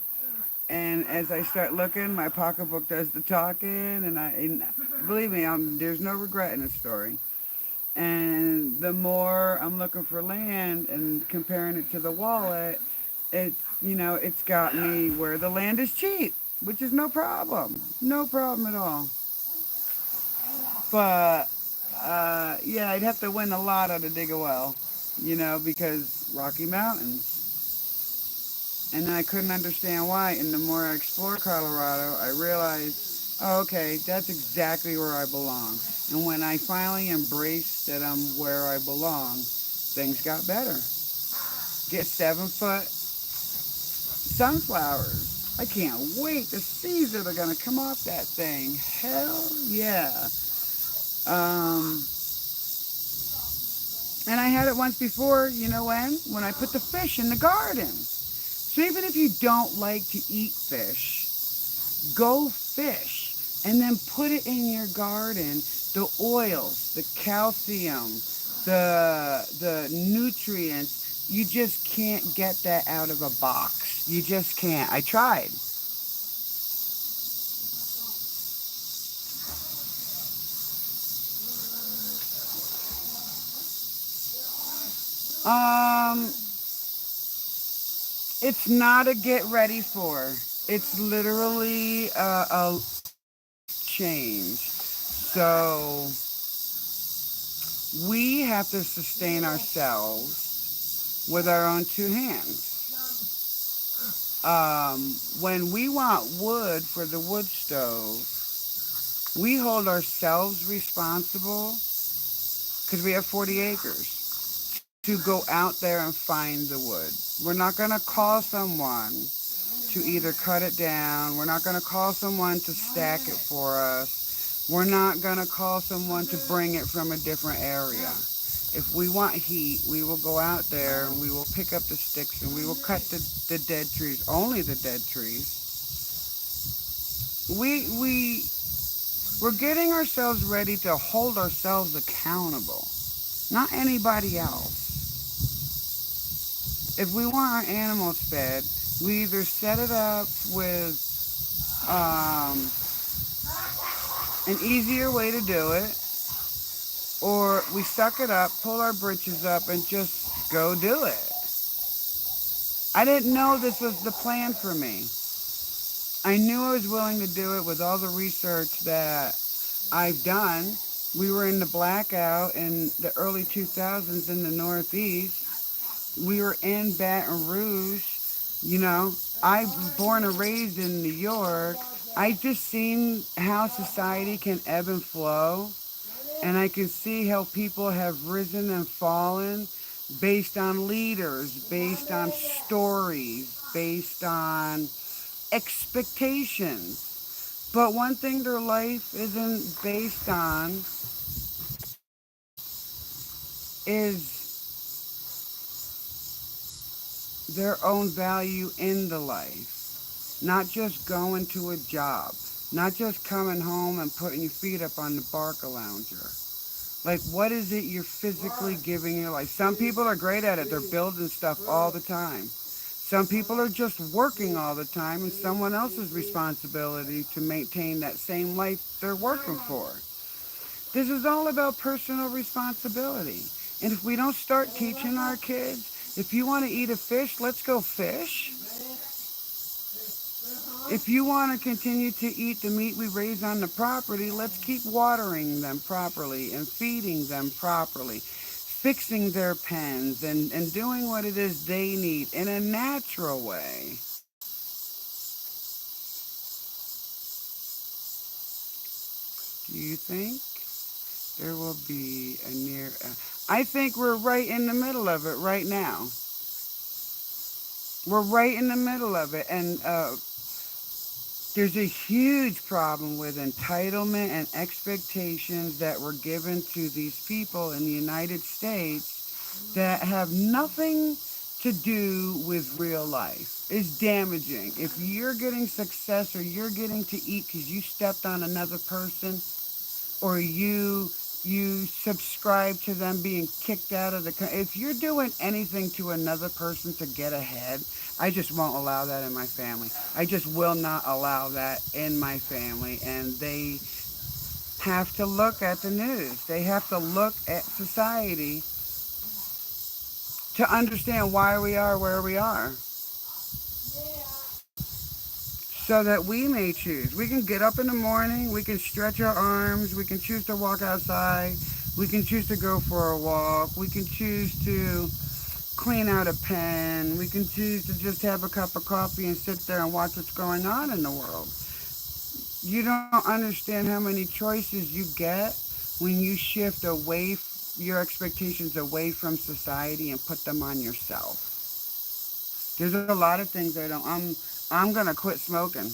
and as I start looking, my pocketbook does the talking, and believe me, there's no regret in the story. And the more I'm looking for land and comparing it to the wallet, it's got me where the land is cheap, which is no problem, no problem at all. But yeah, I'd have to win the lotto to dig a well, because Rocky Mountains. And then I couldn't understand why. And the more I explored Colorado, I realized, oh, okay, that's exactly where I belong. And when I finally embraced that I'm where I belong, things got better. Get 7 foot sunflowers. I can't wait to see that are gonna come off that thing. Hell yeah. Um, and I had it once before, you know when? When I put the fish in the garden. So even if you don't like to eat fish, go fish and then put it in your garden. The oils, the calcium, the nutrients, you just can't get that out of a box. You just can't. I tried. Um, it's not a get ready for. It's literally a change. So we have to sustain ourselves with our own two hands. When we want wood for the wood stove, we hold ourselves responsible because we have 40 acres to go out there and find the wood. We're not going to call someone to either cut it down. We're not going to call someone to stack it for us. We're not going to call someone to bring it from a different area. If we want heat, we will go out there and we will pick up the sticks and we will cut the dead trees, only the dead trees. We we're getting ourselves ready to hold ourselves accountable, not anybody else. If we want our animals fed, we either set it up with um, an easier way to do it, or we suck it up, pull our britches up, and just go do it. I didn't know this was the plan for me. I knew I was willing to do it with all the research that I've done. We were in the blackout in the early 2000s in the Northeast. We were in Baton Rouge. You know, I was born and raised in New York. I just seen how society can ebb and flow, and I can see how people have risen and fallen based on leaders, based on stories, based on expectations. But one thing their life isn't based on is their own value in the life. Not just going to a job, not just coming home and putting your feet up on the Barca lounger. Like, what is it you're physically giving your life? Some people are great at it. They're building stuff all the time. Some people are just working all the time and someone else's responsibility to maintain that same life they're working for. This is all about personal responsibility. And if we don't start teaching our kids, if you want to eat a fish, let's go fish. If you want to continue to eat the meat we raise on the property, let's keep watering them properly and feeding them properly, fixing their pens and doing what it is they need in a natural way. Do you think there will be a near... I think we're right in the middle of it right now. We're right in the middle of it. And there's a huge problem with entitlement and expectations that were given to these people in the United States that have nothing to do with real life. It's damaging. If you're getting success or you're getting to eat because you stepped on another person, or you subscribe to them being kicked out of the country. If you're doing anything to another person to get ahead, I just won't allow that in my family. I just will not allow that in my family. And they have to look at the news. They have to look at society to understand why we are where we are. So that we may choose. We can get up in the morning, we can stretch our arms, we can choose to walk outside, we can choose to go for a walk, we can choose to clean out a pen. We can choose to just have a cup of coffee and sit there and watch what's going on in the world. You don't understand how many choices you get when you shift your expectations away from society and put them on yourself. There's a lot of things I don't. I'm gonna quit smoking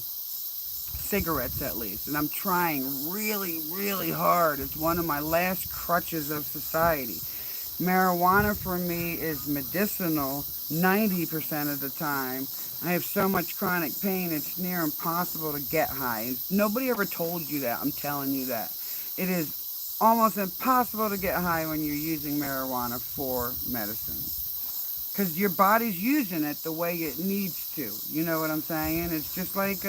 cigarettes at least, and I'm trying really, really hard. It's one of my last crutches of society. Marijuana for me is medicinal 90% of the time. I have so much chronic pain, it's near impossible to get high. Nobody ever told you that. I'm telling you that. It is almost impossible to get high when you're using marijuana for medicine. Because your body's using it the way it needs to. You know what I'm saying? It's just like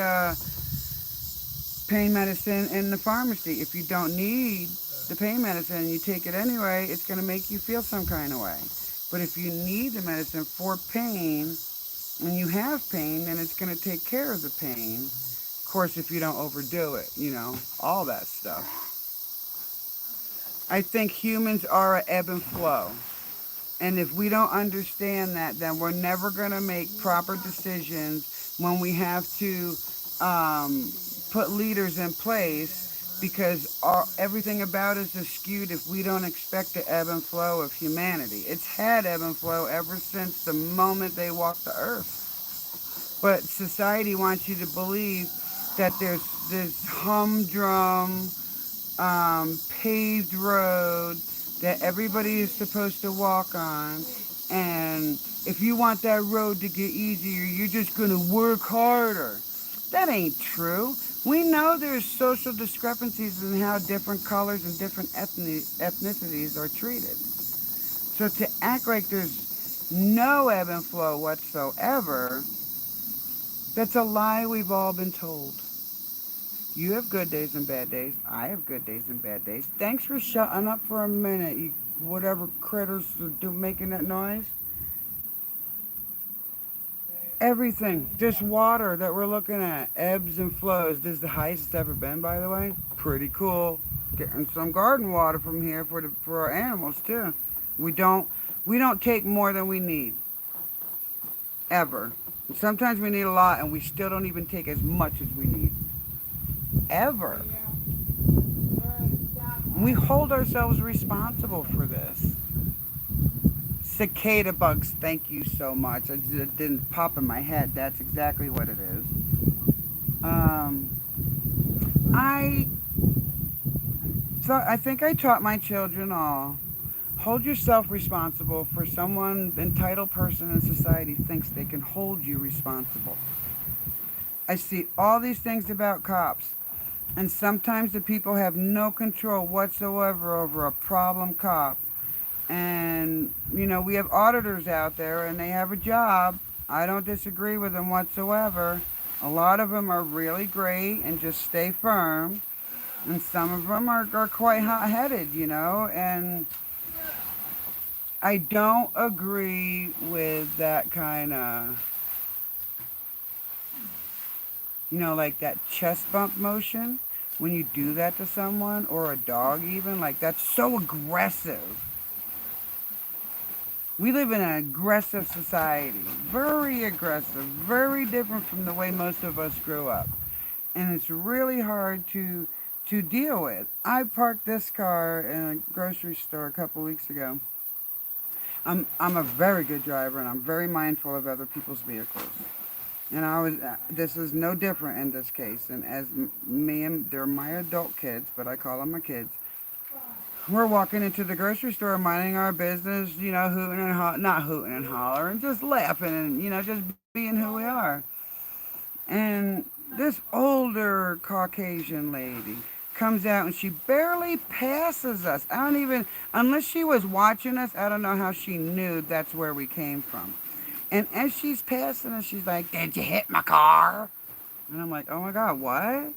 pain medicine in the pharmacy. If you don't need the pain medicine and you take it anyway, it's going to make you feel some kind of way. But if you need the medicine for pain and you have pain, then it's going to take care of the pain. Of course, if you don't overdo it, all that stuff. I think humans are a ebb and flow. And if we don't understand that, then we're never going to make proper decisions when we have to put leaders in place because everything about us is skewed if we don't expect the ebb and flow of humanity. It's had ebb and flow ever since the moment they walked the earth. But society wants you to believe that there's this humdrum paved road that everybody is supposed to walk on. And if you want that road to get easier, you're just going to work harder. That ain't true. We know there's social discrepancies in how different colors and different ethnicities are treated. So to act like there's no ebb and flow whatsoever, that's a lie we've all been told. You have good days and bad days. I have good days and bad days. Thanks for shutting up for a minute, you whatever critters are making that noise. Everything, this water that we're looking at, ebbs and flows. This is the highest it's ever been, by the way. Pretty cool. Getting some garden water from here for our animals too. We don't we don't take more than we need ever. Sometimes we need a lot, and we still don't even take as much as we need ever. We hold ourselves responsible for this. Cicada bugs, thank you so much. It didn't pop in my head. That's exactly what it is. Um, I I think I taught my children all. Hold yourself responsible for someone entitled person in society thinks they can hold you responsible. I see all these things about cops, and sometimes the people have no control whatsoever over a problem cop. And, we have auditors out there and they have a job. I don't disagree with them whatsoever. A lot of them are really great and just stay firm. And some of them are quite hot headed, And I don't agree with that kind of, like that chest bump motion when you do that to someone or a dog, even. Like, that's so aggressive. We live in an aggressive society, very aggressive, very different from the way most of us grew up. And it's really hard to deal with. I parked this car in a grocery store a couple weeks ago. I'm a very good driver and I'm very mindful of other people's vehicles. And this is no different in this case. And as me and they're my adult kids, but I call them my kids. We're walking into the grocery store, minding our business, hooting and not hooting and hollering, just laughing and just being who we are. And this older Caucasian lady comes out and she barely passes us. I don't even, unless she was watching us, I don't know how she knew that's where we came from. And as she's passing us, she's like, "Did you hit my car?" And I'm like, "Oh my God, what?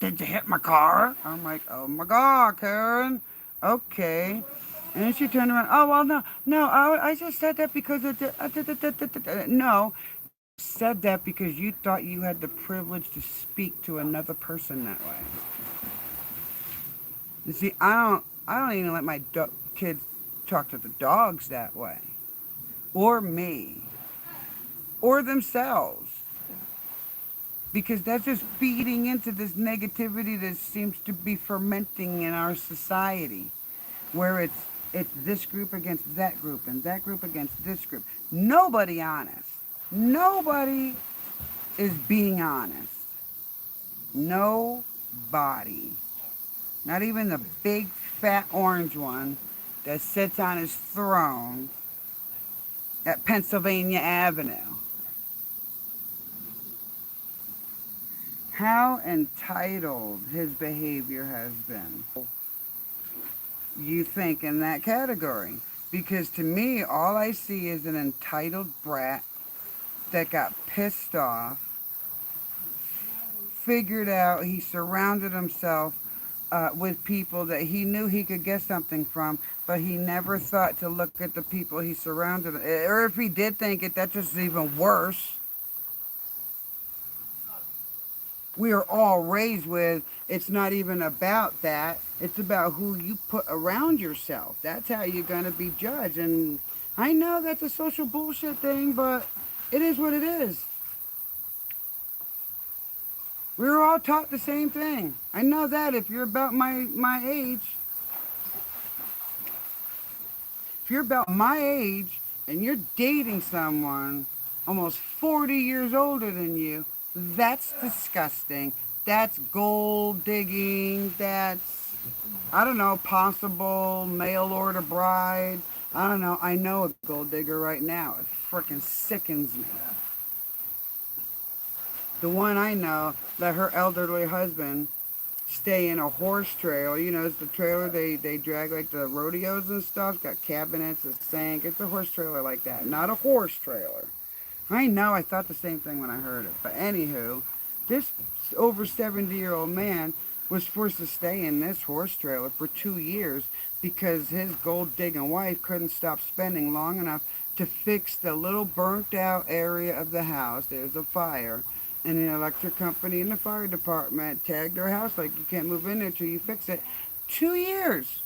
Did you hit my car?" I'm like, "Oh my God, Karen. Okay." And then she turned around. "Oh, well, no, no, I just said that because of no, you said that because you thought you had the privilege to speak to another person that way. You see, I don't even let my kids talk to the dogs that way. or me or themselves, because that's just feeding into this negativity that seems to be fermenting in our society, where it's this group against that group and that group against this group. Nobody honest. Nobody is being honest. Nobody. Not even the big fat orange one that sits on his throne at Pennsylvania Avenue. How entitled his behavior has been. You think in that category. Because to me, all I see is an entitled brat that got pissed off, figured out he surrounded himself with people that he knew he could get something from, but he never thought to look at the people he surrounded. Or if he did think it, that's just even worse. We are all raised with it's not even about that. It's about who you put around yourself. That's how you're going to be judged. And I know that's a social bullshit thing, but it is what it is. We were all taught the same thing. I know that if you're about my age, if you're about my age and you're dating someone almost 40 years older than you, that's disgusting. That's gold digging. That's, I don't know, possible mail order bride. I don't know. I know a gold digger right now. It freaking sickens me. The one I know let her elderly husband stay in a horse trailer. You know, it's the trailer they drag like the rodeos and stuff. It's got cabinets, a sink. It's a horse trailer like that, not a horse trailer. I know, I thought the same thing when I heard it. But anywho, this over 70-year-old man was forced to stay in this horse trailer for 2 years because his gold digging wife couldn't stop spending long enough to fix the little burnt out area of the house. There was a fire, and the electric company and the fire department tagged their house like you can't move in there till you fix it. 2 years.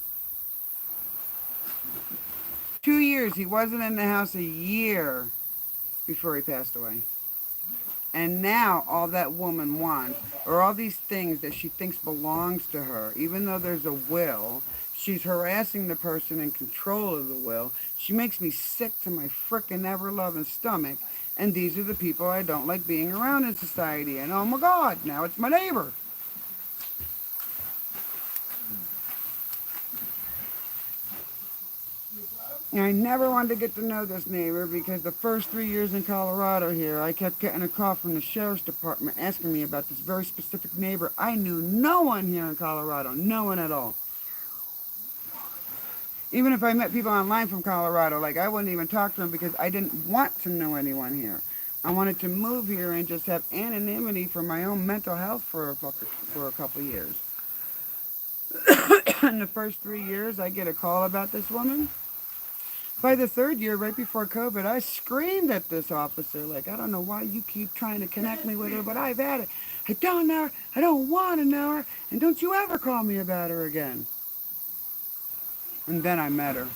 2 years. He wasn't in the house a year before he passed away. And now all that woman wants are all these things that she thinks belongs to her, even though there's a will. She's harassing the person in control of the will. She makes me sick to my frickin' ever-loving stomach. And these are the people I don't like being around in society. And oh my God, now it's my neighbor. And I never wanted to get to know this neighbor because the first 3 years in Colorado here, I kept getting a call from the sheriff's department asking me about this very specific neighbor. I knew no one here in Colorado, no one at all. Even if I met people online from Colorado, like I wouldn't even talk to them because I didn't want to know anyone here. I wanted to move here and just have anonymity for my own mental health for a couple years. In the first 3 years, I get a call about this woman. By the third year, right before COVID, I screamed at this officer, like, I don't know why you keep trying to connect me with her, but I've had it. I don't know her. I don't want to know her. And don't you ever call me about her again. And then I met her.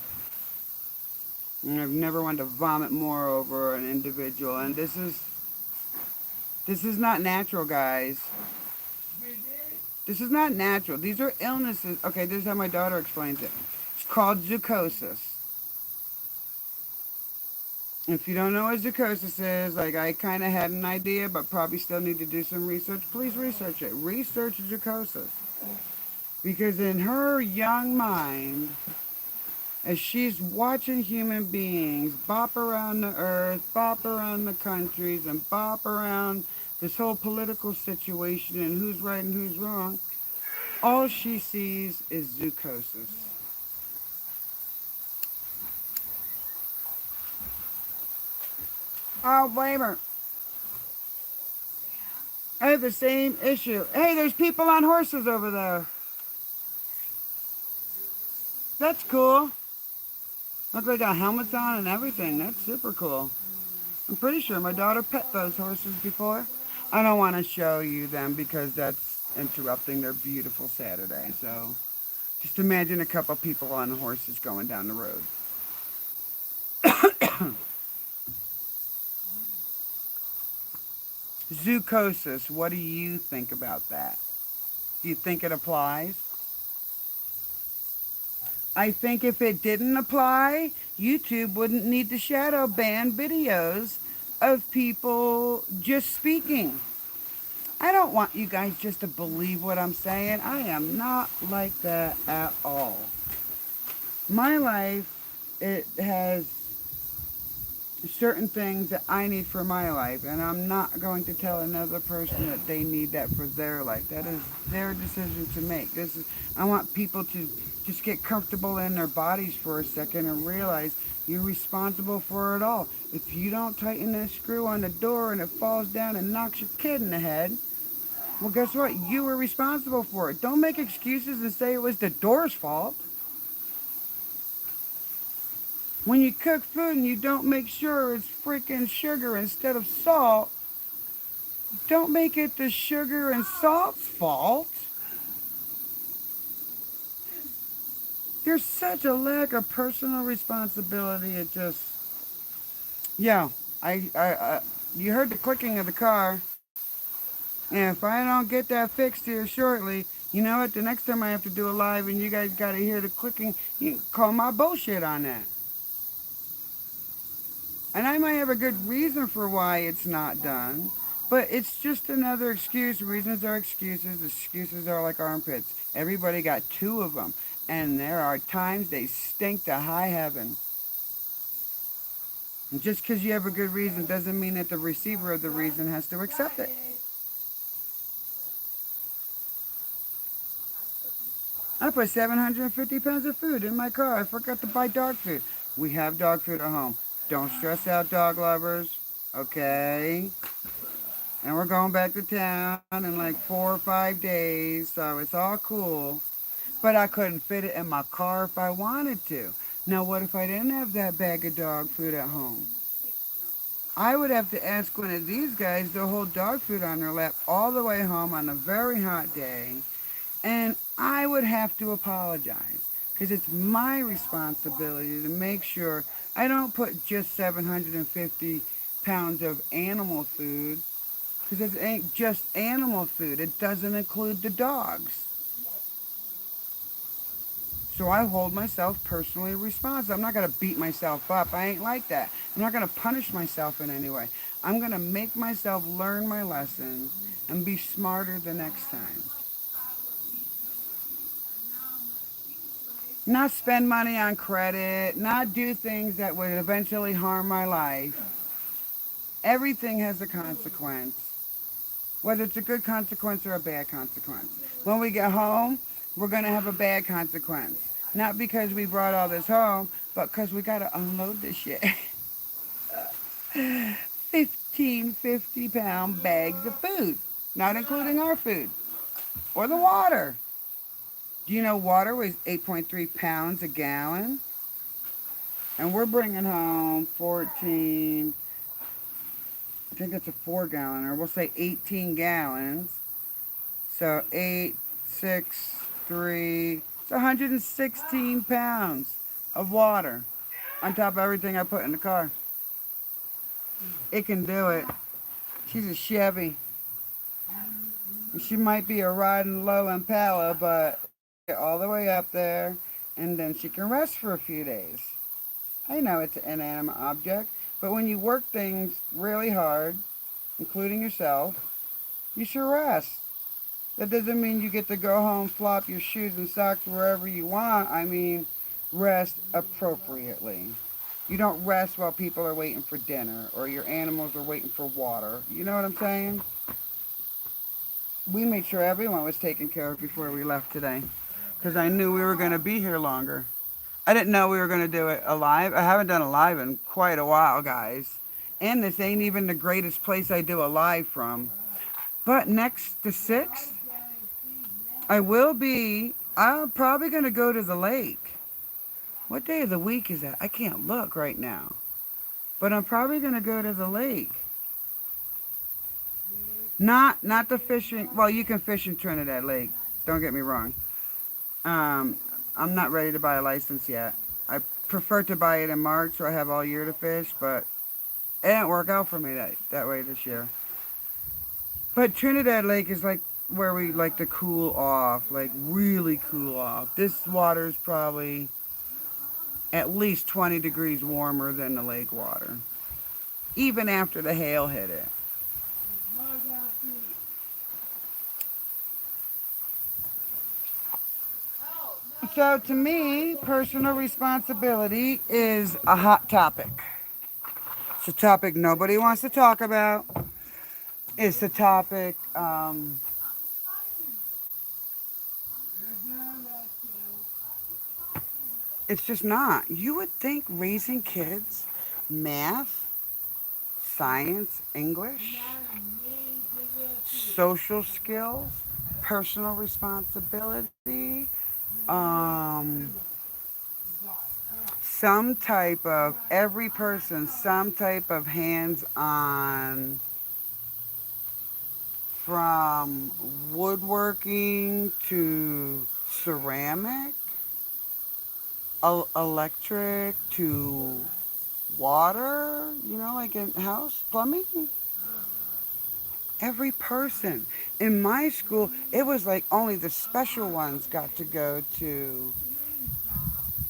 And I've never wanted to vomit more over an individual. And this is not natural, guys. This is not natural. These are illnesses. Okay, this is how my daughter explains it. It's called zoochosis. If you don't know what zoochosis is, like I kind of had an idea, but probably still need to do some research, please research it. Research zoochosis. Because in her young mind, as she's watching human beings bop around the earth, bop around the countries, and bop around this whole political situation and who's right and who's wrong, all she sees is zoochosis. I'll blame her. I have the same issue. Hey, there's people on horses over there. That's cool. Look, they got helmets on and everything. That's super cool. I'm pretty sure my daughter pet those horses before. I don't want to show you them because that's interrupting their beautiful Saturday. So just imagine a couple people on horses going down the road. Zoocosis, what do you think about that? Do you think it applies? I think if it didn't apply, YouTube wouldn't need to shadow ban videos of people just speaking. I don't want you guys just to believe what I'm saying. I am not like that at all. My life, it has certain things that I need for my life, and I'm not going to tell another person that they need that for their life. That is their decision to make. I want people to just get comfortable in their bodies for a second and realize you're responsible for it all. If you don't tighten that screw on the door and it falls down and knocks your kid in the head, well, guess what? You were responsible for it. Don't make excuses and say it was the door's fault. When you cook food and you don't make sure it's freaking sugar instead of salt, don't make it the sugar and salt's fault. There's such a lack of personal responsibility. It just, yeah, you heard the clicking of the car, and if I don't get that fixed here shortly, you know what? The next time I have to do a live and you guys got to hear the clicking, you can call my bullshit on that. And I might have a good reason for why it's not done, but it's just another excuse. Reasons are excuses. Excuses are like armpits. Everybody got two of them. And there are times they stink to high heaven. And just because you have a good reason doesn't mean that the receiver of the reason has to accept it. I put 750 pounds of food in my car. I forgot to buy dog food. We have dog food at home. Don't stress out, dog lovers. Okay? And we're going back to town in like 4 or 5 days, so it's all cool. But I couldn't fit it in my car if I wanted to. Now, what if I didn't have that bag of dog food at home? I would have to ask one of these guys to hold dog food on their lap all the way home on a very hot day, and I would have to apologize because it's my responsibility to make sure I don't put just 750 pounds of animal food because it ain't just animal food. It doesn't include the dogs. So I hold myself personally responsible. I'm not going to beat myself up. I ain't like that. I'm not going to punish myself in any way. I'm going to make myself learn my lesson and be smarter the next time. Not spend money on credit, not do things that would eventually harm my life. Everything has a consequence, whether it's a good consequence or a bad consequence. When we get home, we're going to have a bad consequence. Not because we brought all this home, but because we got to unload this shit. 15 50-pound bags of food, not including our food or the water. Do you know water weighs 8.3 pounds a gallon? And we're bringing home 14, I think that's a 4 gallon, or we'll say 18 gallons. So 8, 6, 3, it's 116 pounds of water on top of everything I put in the car. It can do it. She's a Chevy. She might be a riding low Impala, but she can get all the way up there and then she can rest for a few days. I know it's an inanimate object, but when you work things really hard, including yourself, you should rest. That doesn't mean you get to go home, flop your shoes and socks wherever you want. I mean, rest appropriately. You don't rest while people are waiting for dinner or your animals are waiting for water. You know what I'm saying? We made sure everyone was taken care of before we left today because I knew we were going to be here longer. I didn't know we were going to do it alive. I haven't done a live in quite a while, guys. And this ain't even the greatest place I do a live from. But next, the 6th, I'm probably going to go to the lake. What day of the week is that? I can't look right now. But I'm probably going to go to the lake. Not the fishing. Well, you can fish in Trinidad Lake. Don't get me wrong. Um, I'm not ready to buy a license yet. I prefer to buy it in March so I have all year to fish, but it didn't work out for me that way this year. But Trinidad Lake is like where we like to cool off, like really cool off. This water is probably at least 20 degrees warmer than the lake water, even after the hail hit it. So to me, personal responsibility is a hot topic. It's a topic nobody wants to talk about. It's a topic, it's just not. You would think raising kids, math, science, English, social skills, personal responsibility, um, some type of, every person, some type of hands on, from woodworking to ceramic, electric to water, like in house plumbing. Every person. In my school, it was like only the special ones got to go to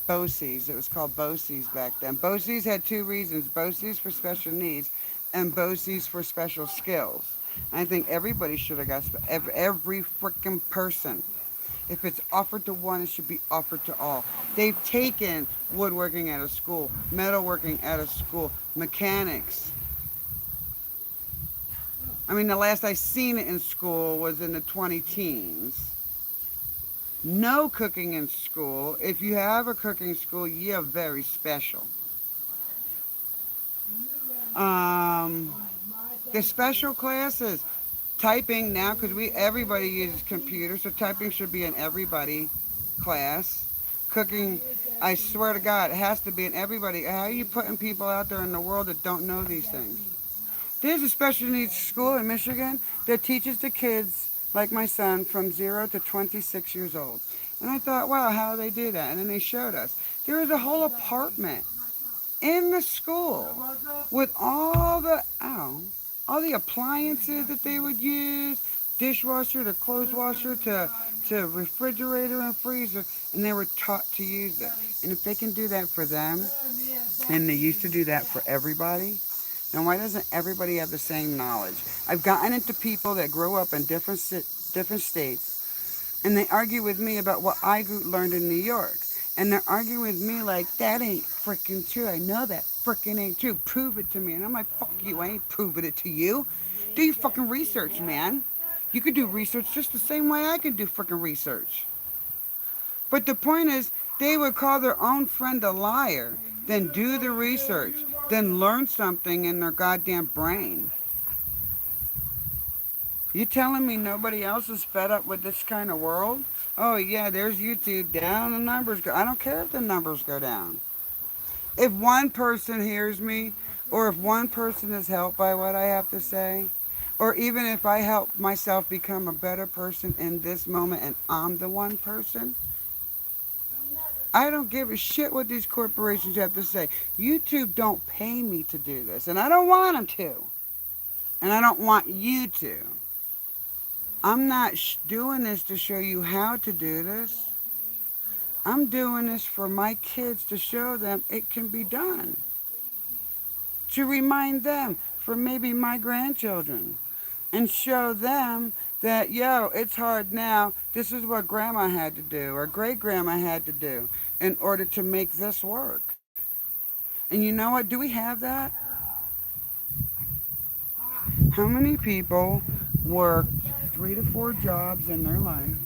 BOCES. It was called BOCES back then. BOCES had two reasons: BOCES for special needs and BOCES for special skills. I think everybody should have got, every freaking person. If it's offered to one, it should be offered to all. They've taken woodworking out of school, metalworking out of school, mechanics. I mean, the last I seen it in school was in the 20 teens. No cooking in school. If you have a cooking school, you're very special. Um, the special classes, typing now, because everybody uses computers, so typing should be in everybody class. Cooking, I swear to God, it has to be in everybody. How are you putting people out there in the world that don't know these things? There's a special needs school in Michigan that teaches the kids, like my son, from 0 to 26 years old. And I thought, wow, how do they do that? And then they showed us. There was a whole apartment in the school with all the appliances that they would use, dishwasher to clothes washer to refrigerator and freezer, and they were taught to use it. And if they can do that for them, and they used to do that for everybody, then why doesn't everybody have the same knowledge? I've gotten into people that grew up in different states, and they argue with me about what learned in New York. And they're arguing with me like, that ain't freaking true. I know that freaking ain't true. Prove it to me. And I'm like, fuck you. I ain't proving it to you. Do your fucking research, man. You could do research just the same way I can do freaking research. But the point is, they would call their own friend a liar, then do the research, then learn something in their goddamn brain. You telling me nobody else is fed up with this kind of world? Oh yeah, there's YouTube down, the numbers go. I don't care if the numbers go down. If one person hears me, or if one person is helped by what I have to say, or even if I help myself become a better person in this moment and I'm the one person, I don't give a shit what these corporations have to say. YouTube don't pay me to do this, and I don't want them to. And I don't want you to. I'm not doing this to show you how to do this. I'm doing this for my kids to show them it can be done. To remind them for maybe my grandchildren. And show them that, yo, it's hard now. This is what grandma had to do or great grandma had to do in order to make this work. And you know what? Do we have that? How many people worked 3 to 4 jobs in their life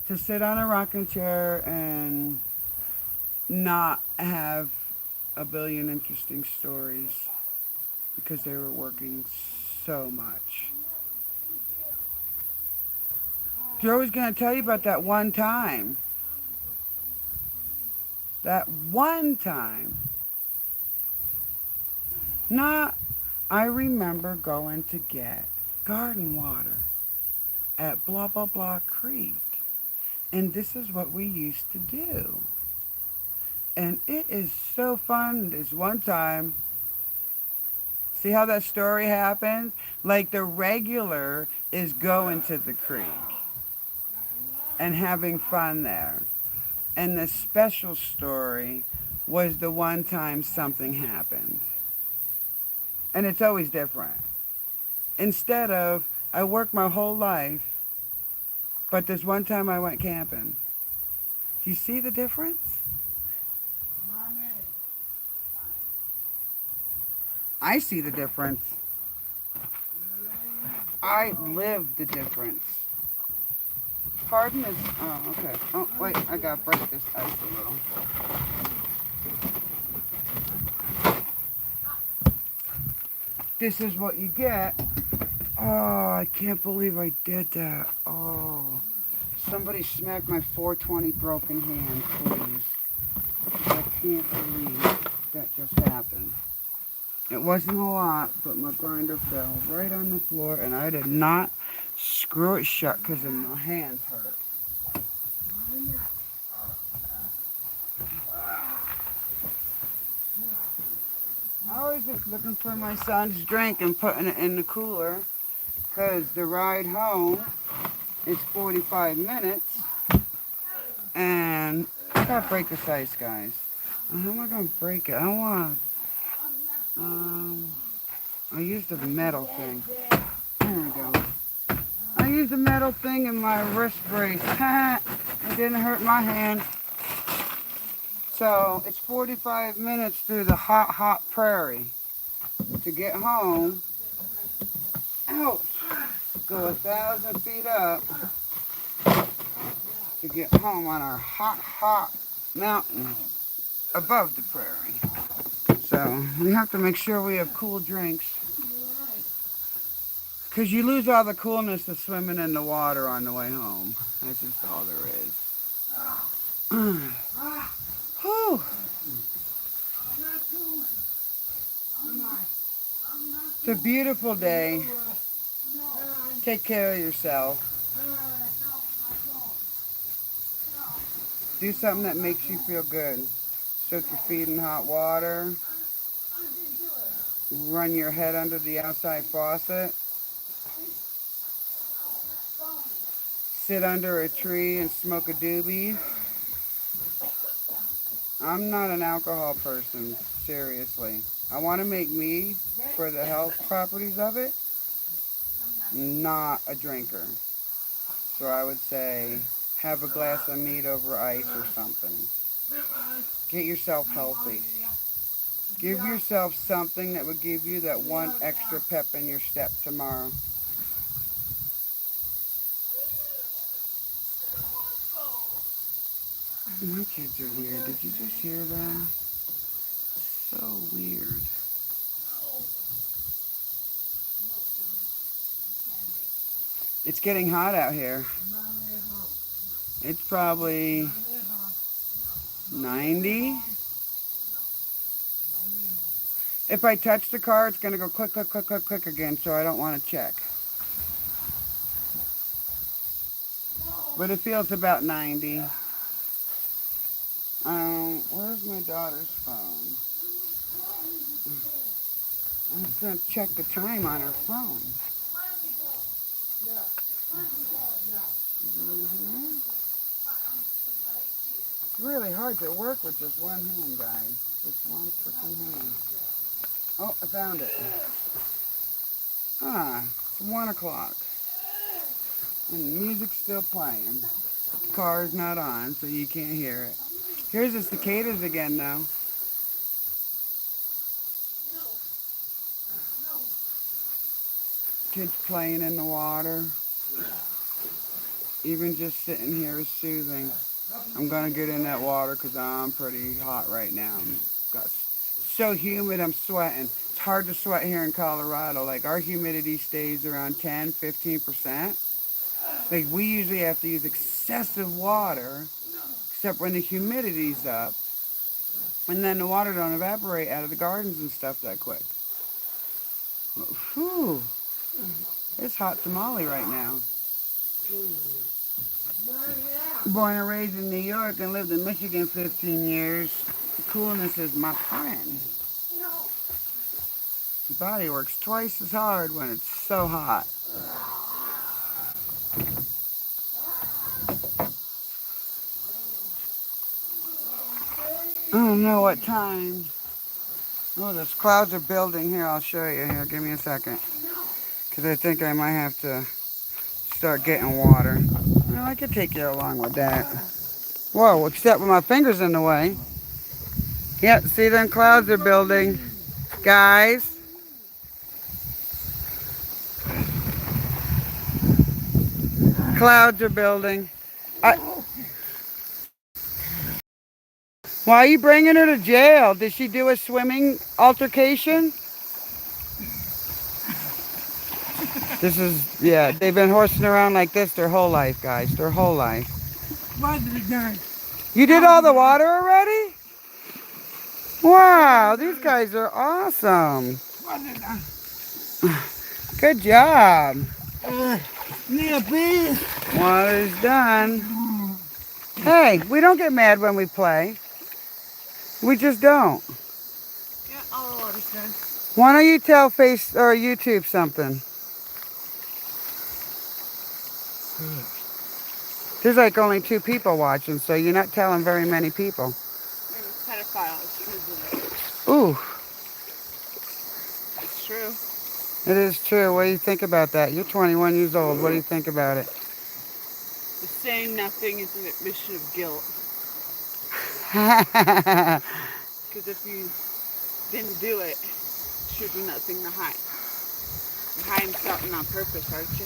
to sit on a rocking chair and not have a billion interesting stories because they were working so much? Joey's going to tell you about that one time. That one time. Not, I remember going to get garden water at blah blah blah creek. And this is what we used to do. And it is so fun. This one time, See how that story happens? Like the regular is going to the creek and having fun there. And the special story was the one time something happened. And it's always different. Instead of, I worked my whole life, but this one time I went camping. Do you see the difference? I see the difference. I live the difference. Pardon is. Oh, okay. Oh, wait. I gotta break this ice a little. This is what you get. Oh, I can't believe I did that. Oh. Somebody smack my 420 broken hand, please. I can't believe that just happened. It wasn't a lot, but my grinder fell right on the floor, and I did not screw it shut because my hands hurt. I was just looking for my son's drink and putting it in the cooler because the ride home is 45 minutes, and I gotta break this ice, guys. How am I gonna break it? I don't wanna. Um, I used the metal thing. There we go. I used the metal thing in my wrist brace. It didn't hurt my hand. So it's 45 minutes through the hot, hot prairie to get home. Ouch! Go 1,000 feet up to get home on our hot, hot mountain above the prairie. So we have to make sure we have cool drinks. Because you lose all the coolness of swimming in the water on the way home. That's just all there is. Whew. It's a beautiful day. Take care of yourself. Do something that makes you feel good. Soak your feet in hot water. Run your head under the outside faucet. Sit under a tree and smoke a doobie. I'm not an alcohol person, seriously. I want to make mead for the health properties of it, not a drinker. So I would say have a glass of mead over ice or something. Get yourself healthy. Give yourself something that would give you that one extra pep in your step tomorrow. My kids are weird. Did you just hear that? So weird. It's getting hot out here. It's probably 90. If I touch the car, it's going to go click, click, click, click, click again, so I don't want to check. But it feels about 90. Where's my daughter's phone? I'm just going to check the time on her phone. It's really hard to work with just one hand, guys. Just one freaking hand. Oh, I found it. It's 1 o'clock. And the music's still playing. The car's not on, so you can't hear it. Here's the cicadas again, though. Kids playing in the water. Even just sitting here is soothing. I'm gonna get in that water because I'm pretty hot right now. Got so humid, I'm sweating. It's hard to sweat here in Colorado. Like our humidity stays around 10, 15%. Like we usually have to use excessive water, except when the humidity's up, and then the water don't evaporate out of the gardens and stuff that quick. Whew, it's hot tamale right now. Born and raised in New York and lived in Michigan 15 years. Coolness is my friend. body works twice as hard when it's so hot. I don't know what time. Oh, those clouds are building here. I'll show you here. Give me a second. Because I think I might have to start getting water. Well, I could take you along with that. Whoa, except with my fingers in the way. Yep, see them clouds are building. Guys. Clouds are building. Why are you bringing her to jail? Did she do a swimming altercation? This is, yeah, they've been horsing around like this their whole life, guys. Their whole life. You did all the water already? Wow, these guys are awesome. Good job. Water's done. Hey, we don't get mad when we play. We just don't. Yeah, all the water's done. Why don't you tell Face or YouTube something? There's like only 2 people watching, so you're not telling very many people. Maybe pedophiles. Ooh. It's true. It is true. What do you think about that? You're 21 years old. What do you think about it? Just saying nothing is an admission of guilt. Because if you didn't do it, should be nothing to hide. You're hiding something on purpose, aren't you?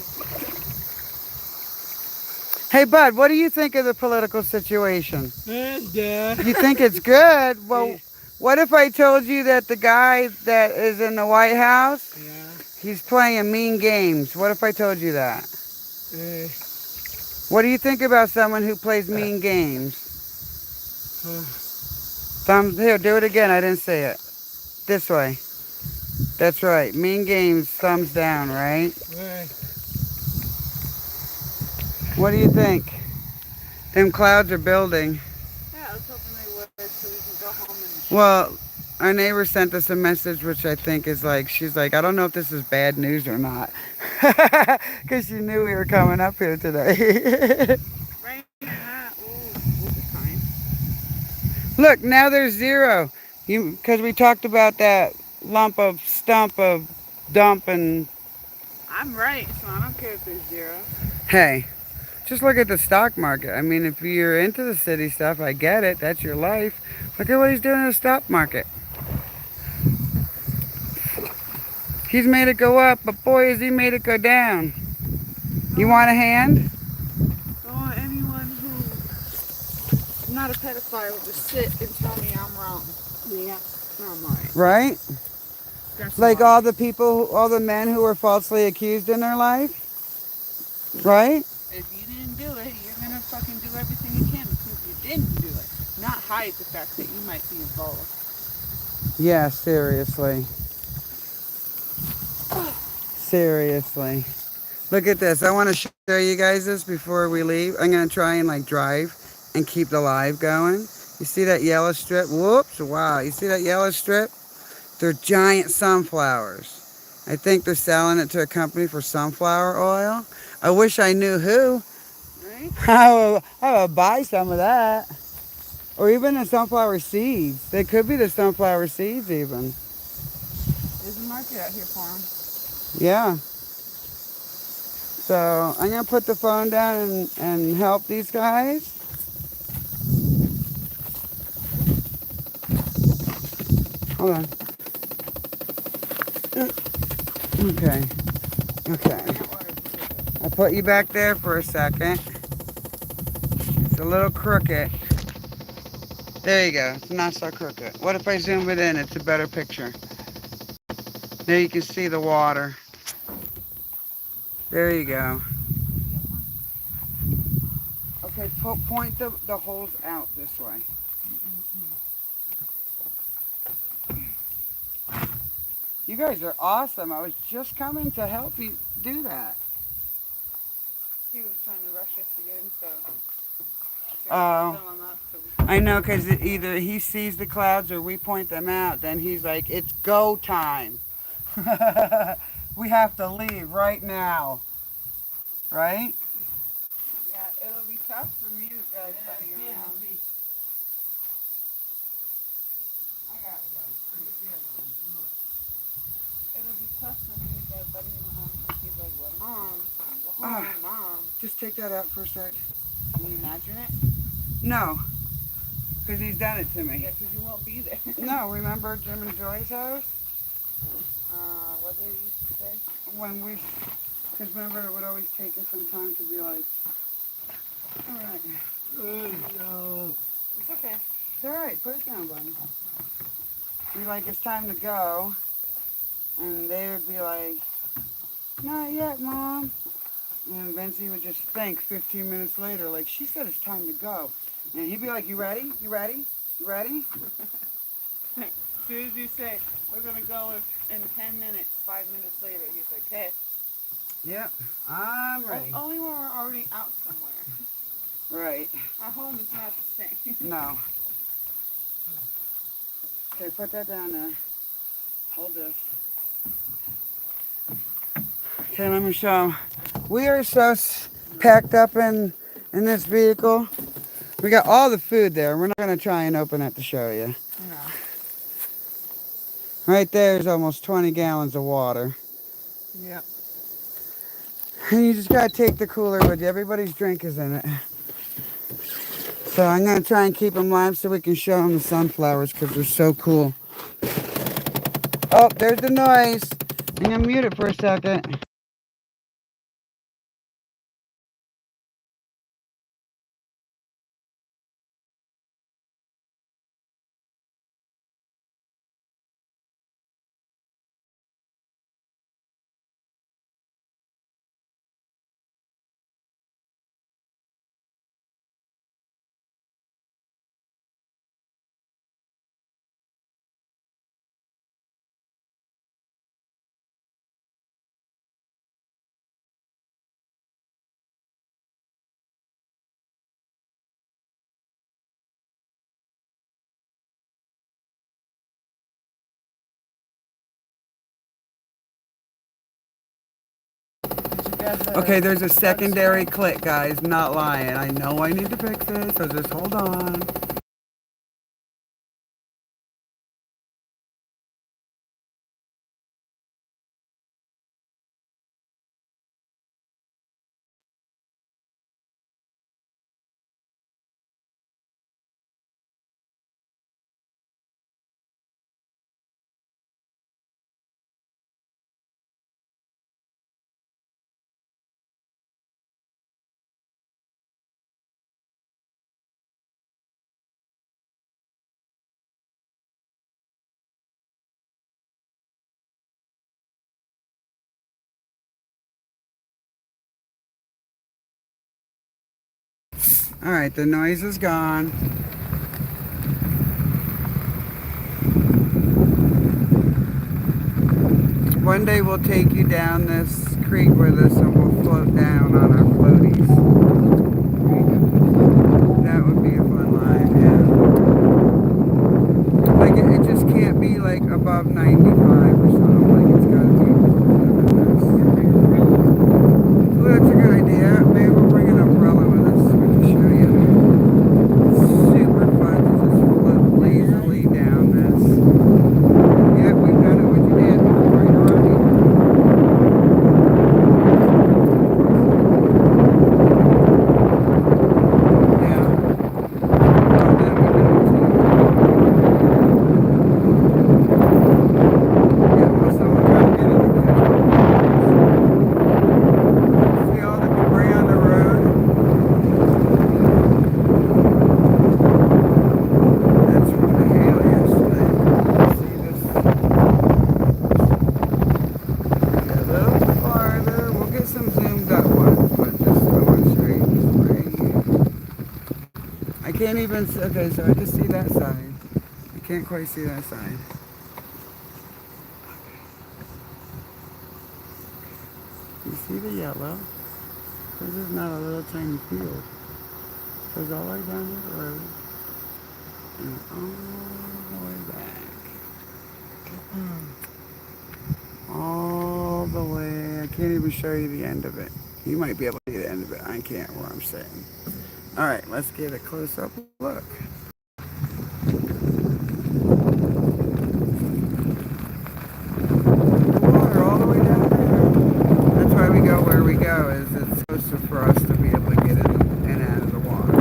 Hey, Bud, what do you think of the political situation? You think it's good? Well, what if I told you that the guy that is in the White House, he's playing mean games? What if I told you that? What do you think about someone who plays mean games? Thumbs, here, do it again. I didn't say it. This way. That's right. Mean games, thumbs down, right? What do you think? Them clouds are building. Yeah, I was hoping they would so we can go home and... Well, our neighbor sent us a message which I think is like, she's like, I don't know if this is bad news or not. Because she knew we were coming up here today. Right? Yeah. We'll be fine. Look, now there's 0. Because we talked about that stump of dump and... I'm right, so I don't care if there's 0. Hey, just look at the stock market. I mean, if you're into the city stuff, I get it. That's your life. Look at what he's doing in the stock market. He's made it go up, but boy, has he made it go down. You want a hand? I want anyone who's not a pedophile to sit and tell me I'm wrong. Yeah. I'm right. Right? Like all the people, all the men who were falsely accused in their life? Right? If you didn't do it, you're going to fucking do everything you can to prove you didn't do it. Not hide the fact that you might be involved. Yeah, seriously. Seriously. Look at this. I want to show you guys this before we leave. I'm going to try and like drive and keep the live going. You see that yellow strip? Whoops. Wow. You see that yellow strip? They're giant sunflowers. I think they're selling it to a company for sunflower oil. I wish I knew who. Right? I would buy some of that. Or even the sunflower seeds. They could be the sunflower seeds even. There's a market out here for them. Yeah. So I'm going to put the phone down and help these guys. Hold on. Okay. Okay. I'll put you back there for a second. It's a little crooked. There you go. It's not so crooked. What if I zoom it in? It's a better picture. There you can see the water. There you go. Okay, point the holes out this way. You guys are awesome. I was just coming to help you do that. He was trying to rush us again, so... Oh, I know, because either he sees the clouds or we point them out. Then he's like, it's go time. We have to leave right now, right? Yeah, it'll be tough for me to drive buddy around. I got it, guys. Here's the other one. It'll be tough for me to drive buddy around because he's like, well, Mom, go home, Mom. Just take that out for a sec. Can you imagine it? No, because he's done it to me. Yeah, because you won't be there. No, remember Jim and Joy's house? What did he used to say? When we, because remember it would always take us some time to be like, all right. No. It's okay. It's all right. Put it down, buddy. Be like, it's time to go. And they would be like, not yet, Mom. And Vincey would just think 15 minutes later, like, she said it's time to go. And he'd be like, you ready? You ready? You ready? As soon as you say, we're going to go in 10 minutes, 5 minutes later, he's like, hey. Yep, I'm ready. Only when we're already out somewhere. Right. At home, it's not the same. No. Okay, put that down there. Hold this. Okay, let me show 'em. We are so packed up in this vehicle. We got all the food there. We're not going to try and open it to show you. No. Right there is almost 20 gallons of water. Yep. And you just got to take the cooler with you. Everybody's drink is in it. So I'm going to try and keep them live so we can show them the sunflowers because they're so cool. Oh, there's the noise. I'm going to mute it for a second. Okay, there's a secondary click, guys. Not lying. I know I need to fix it, so just hold on. All right, the noise is gone. One day we'll take you down this creek with us and we'll float down on our floaties. That would be a fun ride, yeah. Like it just can't be like above 95 or something. Like it's gotta be closer than this. So that's a good idea. Maybe we'll bring an umbrella with us so we can show you. It's super fun to just float lazily down this. Yep, we've done it with your dad before, you know. I can't even, okay, so I can see that side. I can't quite see that side. You see the yellow? This is not a little tiny field. It goes all the way down to the road and all the way back. all the way. I can't even show you the end of it. You might be able to see the end of it. I can't where I'm sitting. All right, let's get a close-up look. Water all the way down there. That's why we go where we go. Is it's closer for us to be able to get in and out of the water.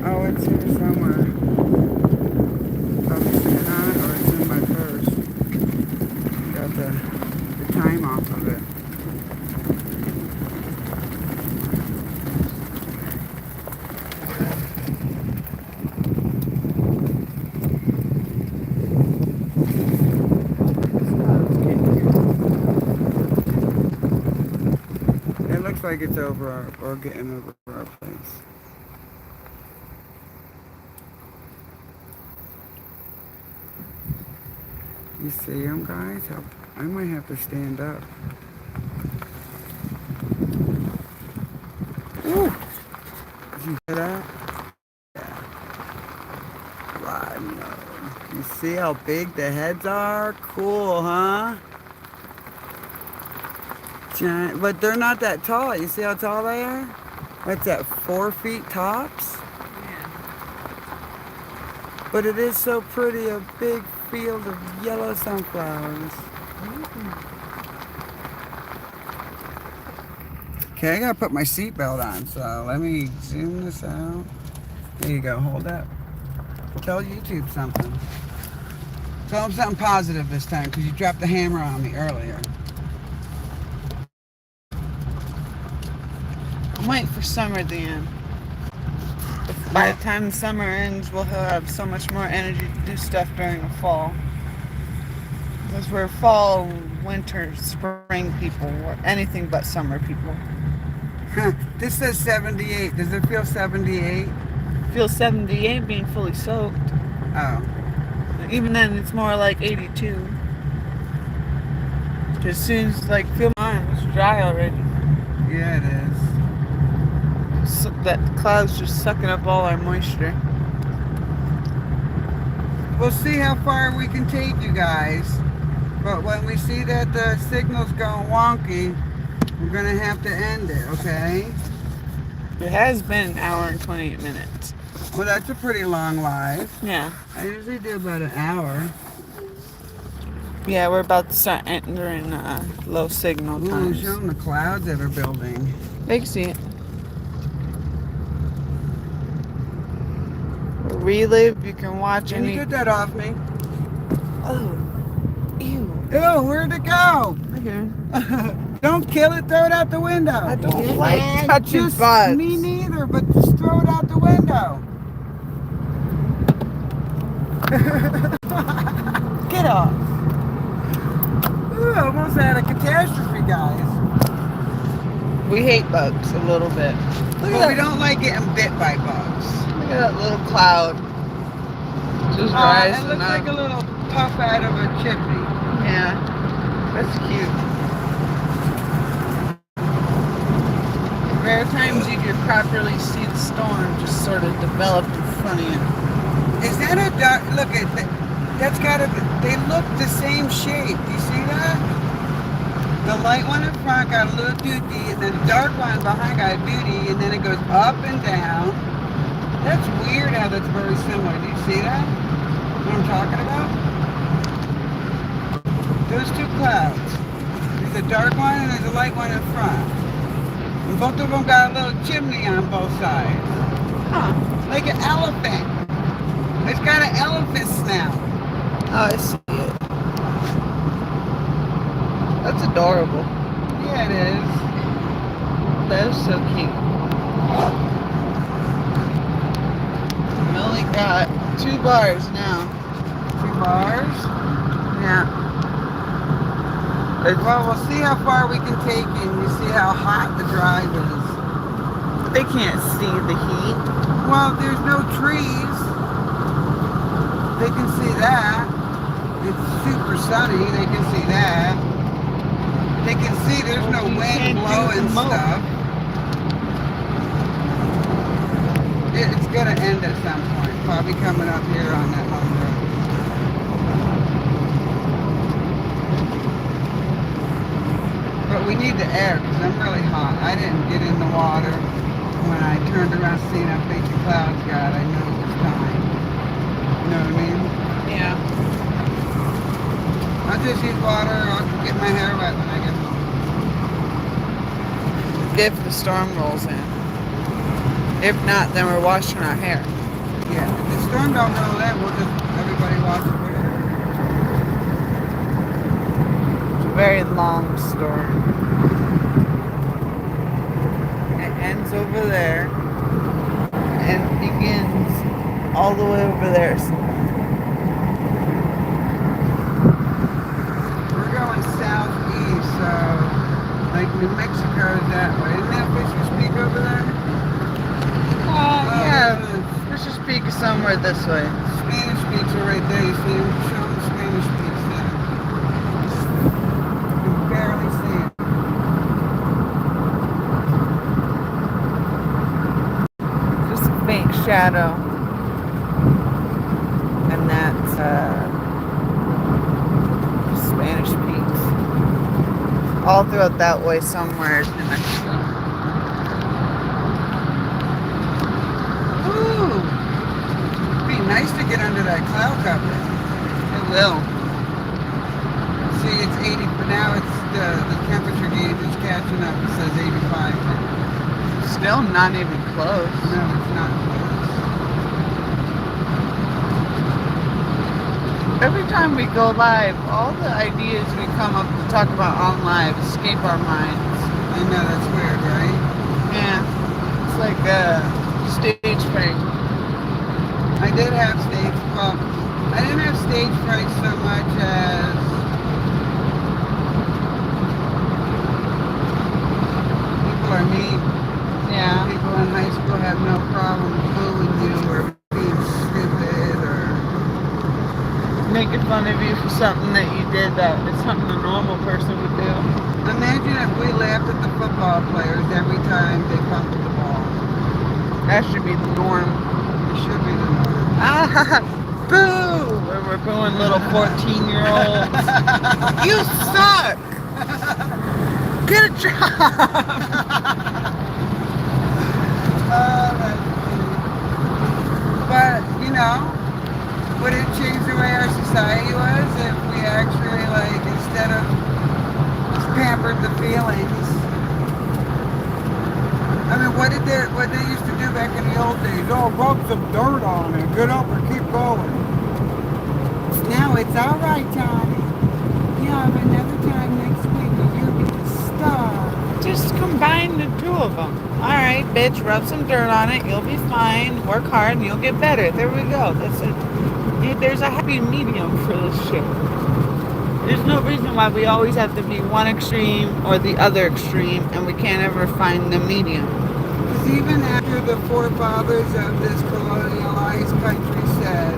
Oh, it's here somewhere. Probably sitting on it, or it's in my purse. Got the time off of it. It looks like it's over our, or getting over our place. You see them, guys? I might have to stand up. Ooh! Did you hear that? Yeah. Ride mode. You see how big the heads are? Cool, huh? Giant, but they're not that tall. You see how tall they are? What's that, 4 feet tops? Yeah. But it is so pretty, a big field of yellow sunflowers. Okay, I gotta put my seatbelt on, so let me zoom this out. There you go, hold that. Tell YouTube something. Tell them something positive this time, because you dropped the hammer on me earlier. I'm waiting for summer to end. By the time the summer ends, we'll have so much more energy to do stuff during the fall. Because we're fall, winter, spring people. We're anything but summer people. This says 78. Does it feel 78? Feel 78 being fully soaked. Oh. Even then, it's more like 82. Because as soon as, feel mine, it's dry already. Yeah, it is. So that cloud's just sucking up all our moisture. We'll see how far we can take you guys. But when we see that the signal's going wonky, we're going to have to end it, okay? It has been an hour and 28 minutes. Well, that's a pretty long live. Yeah. I usually do about an hour. Yeah, we're about to start entering low signal Ooh, times. show them the clouds that are building. They can see it. Relive, you can watch Can you get that off me? Oh, ew. Ew, where'd it go? Okay. Don't kill it, throw it out the window. I don't like touching Just bugs. me neither, but just throw it out the window. Get off. Ooh, almost had a catastrophe, guys. We hate bugs a little bit. Look But at we that. don't like getting bit by bugs. Look at that little cloud. Just It rising looks up. like a little puff out of a chimney. Yeah, that's cute. Rare times you could properly see the storm just sort of develop in front of you. Is that a dark? Look at that. That's gotta be. They look the same shape. Do you see that? The light one in front got a little dookie, and then the dark one behind got a dookie, and then it goes up and down. That's weird how that's very similar. Do you see that? What I'm talking about? Those two clouds. There's a dark one and there's a light one in front. And both of them got a little chimney on both sides. Huh. Like an elephant. It's got an elephant snout. Oh, I see it. That's adorable. Yeah, it is. That is so cute. We only got 2 bars now. 2 bars. Yeah. Well, we'll see how far we can take you, and you see how hot the drive is. They can't see the heat. Well, there's no trees. They can see that. It's super sunny. They can see that. They can see there's no You wind can't do blowing smoke. stuff. It's gonna end at some point. Probably coming up here on that long road. We need the air because I'm really hot. I didn't get in the water. When I turned around seeing how big the clouds got, I knew it was time. You know what I mean? Yeah. I'll just use water. I'll get my hair wet when I get home. If the storm rolls in. If not, then we're washing our hair. Yeah, if the storm don't roll in, we'll just everybody wash it with it. It's a very long storm. It ends over there and begins all the way over there. We're going southeast, so like New Mexico is that way. Isn't that Fisher's Peak over there? Yeah. Let's just peek somewhere this way. Spanish Peaks are right there. You see them? Show them the Spanish Peaks there. You can barely see it. Just a faint shadow. And that's Spanish Peaks. All throughout that way somewhere is New Mexico. Ooh! It'd be nice to get under that cloud cover. It will. See, it's 80, but now it's the temperature gauge is catching up. It says 85. Still not even close. No, it's not close. Every time we go live, all the ideas we come up to talk about on live escape our minds. I know, that's weird, right? Yeah. It's like a stage fright. I did have stage, well, I didn't have stage fright so much as people are mean. Yeah. People in high school have no problem bullying you or being stupid or Making fun of you for something that you did that it's something a normal person would do. imagine if we laughed at the football players every time they fumbled the ball. That should be the norm. It should be the norm. Ah, boo! Where we're booing little 14-year-olds. You suck! Get a job! That's cute. But, you know, would it change the way our society was if we actually, like, instead of pampered the feelings? I mean, what they used to do back in the old days? Oh, rub some dirt on it, get up and keep going. Now it's all right, Tommy. You have another time next week and you'll be the star. Just combine the two of them. Alright, bitch, rub some dirt on it. You'll be fine. Work hard and you'll get better. There we go. That's it. There's a happy medium for this shit. There's no reason why we always have to be one extreme or the other extreme and we can't ever find the medium. Because even after the forefathers of this colonialized country said,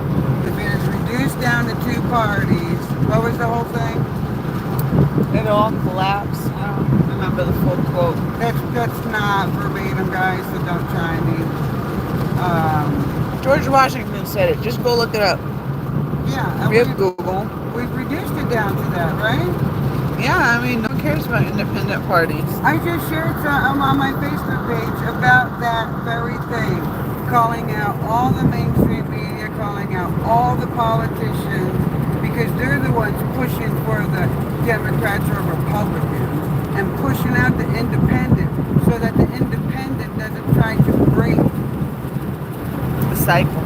if it is reduced down to two parties, what was the whole thing? It'll all collapse. I don't remember the full quote. That's not verbatim, guys, so don't try me. George Washington said it. Just go look it up. Yeah, We have Google. we've reduced it down to that, right? Yeah, I mean, no one cares about independent parties. I just shared some on my Facebook page about that very thing, calling out all the mainstream media, calling out all the politicians, because they're the ones pushing for the Democrats or Republicans and pushing out the independent so that the independent doesn't try to break The cycle.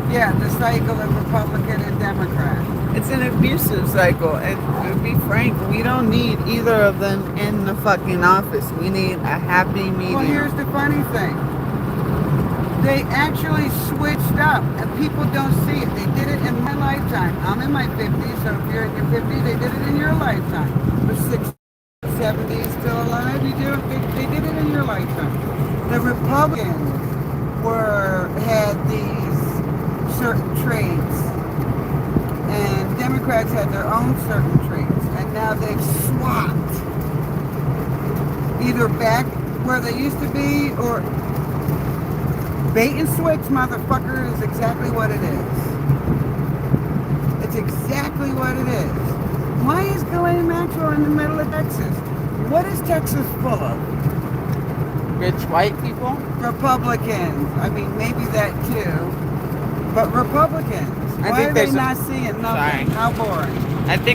the cycle of Republican and Democrat. It's an abusive cycle, and to be frank, we don't need either of them in the fucking office. We need a happy medium. Well, here's the funny thing. They actually switched up, and people don't see it. They did it in my lifetime. I'm in my 50s, so if you're in your 50s, they did it in your lifetime. The 60s, 70s, still alive, they did it in your lifetime. The Republicans had these certain traits, and Democrats had their own certain traits, and now they've swapped either back where they used to be or bait and switch, motherfucker, is exactly what it is. It's exactly what it is. Why is Ghislaine Maxwell in the middle of Texas? What is Texas full of? Rich white people? Republicans. I mean, maybe that too. But Republicans. I Why think are they there's a- not seeing nothing? Sorry. How boring. I think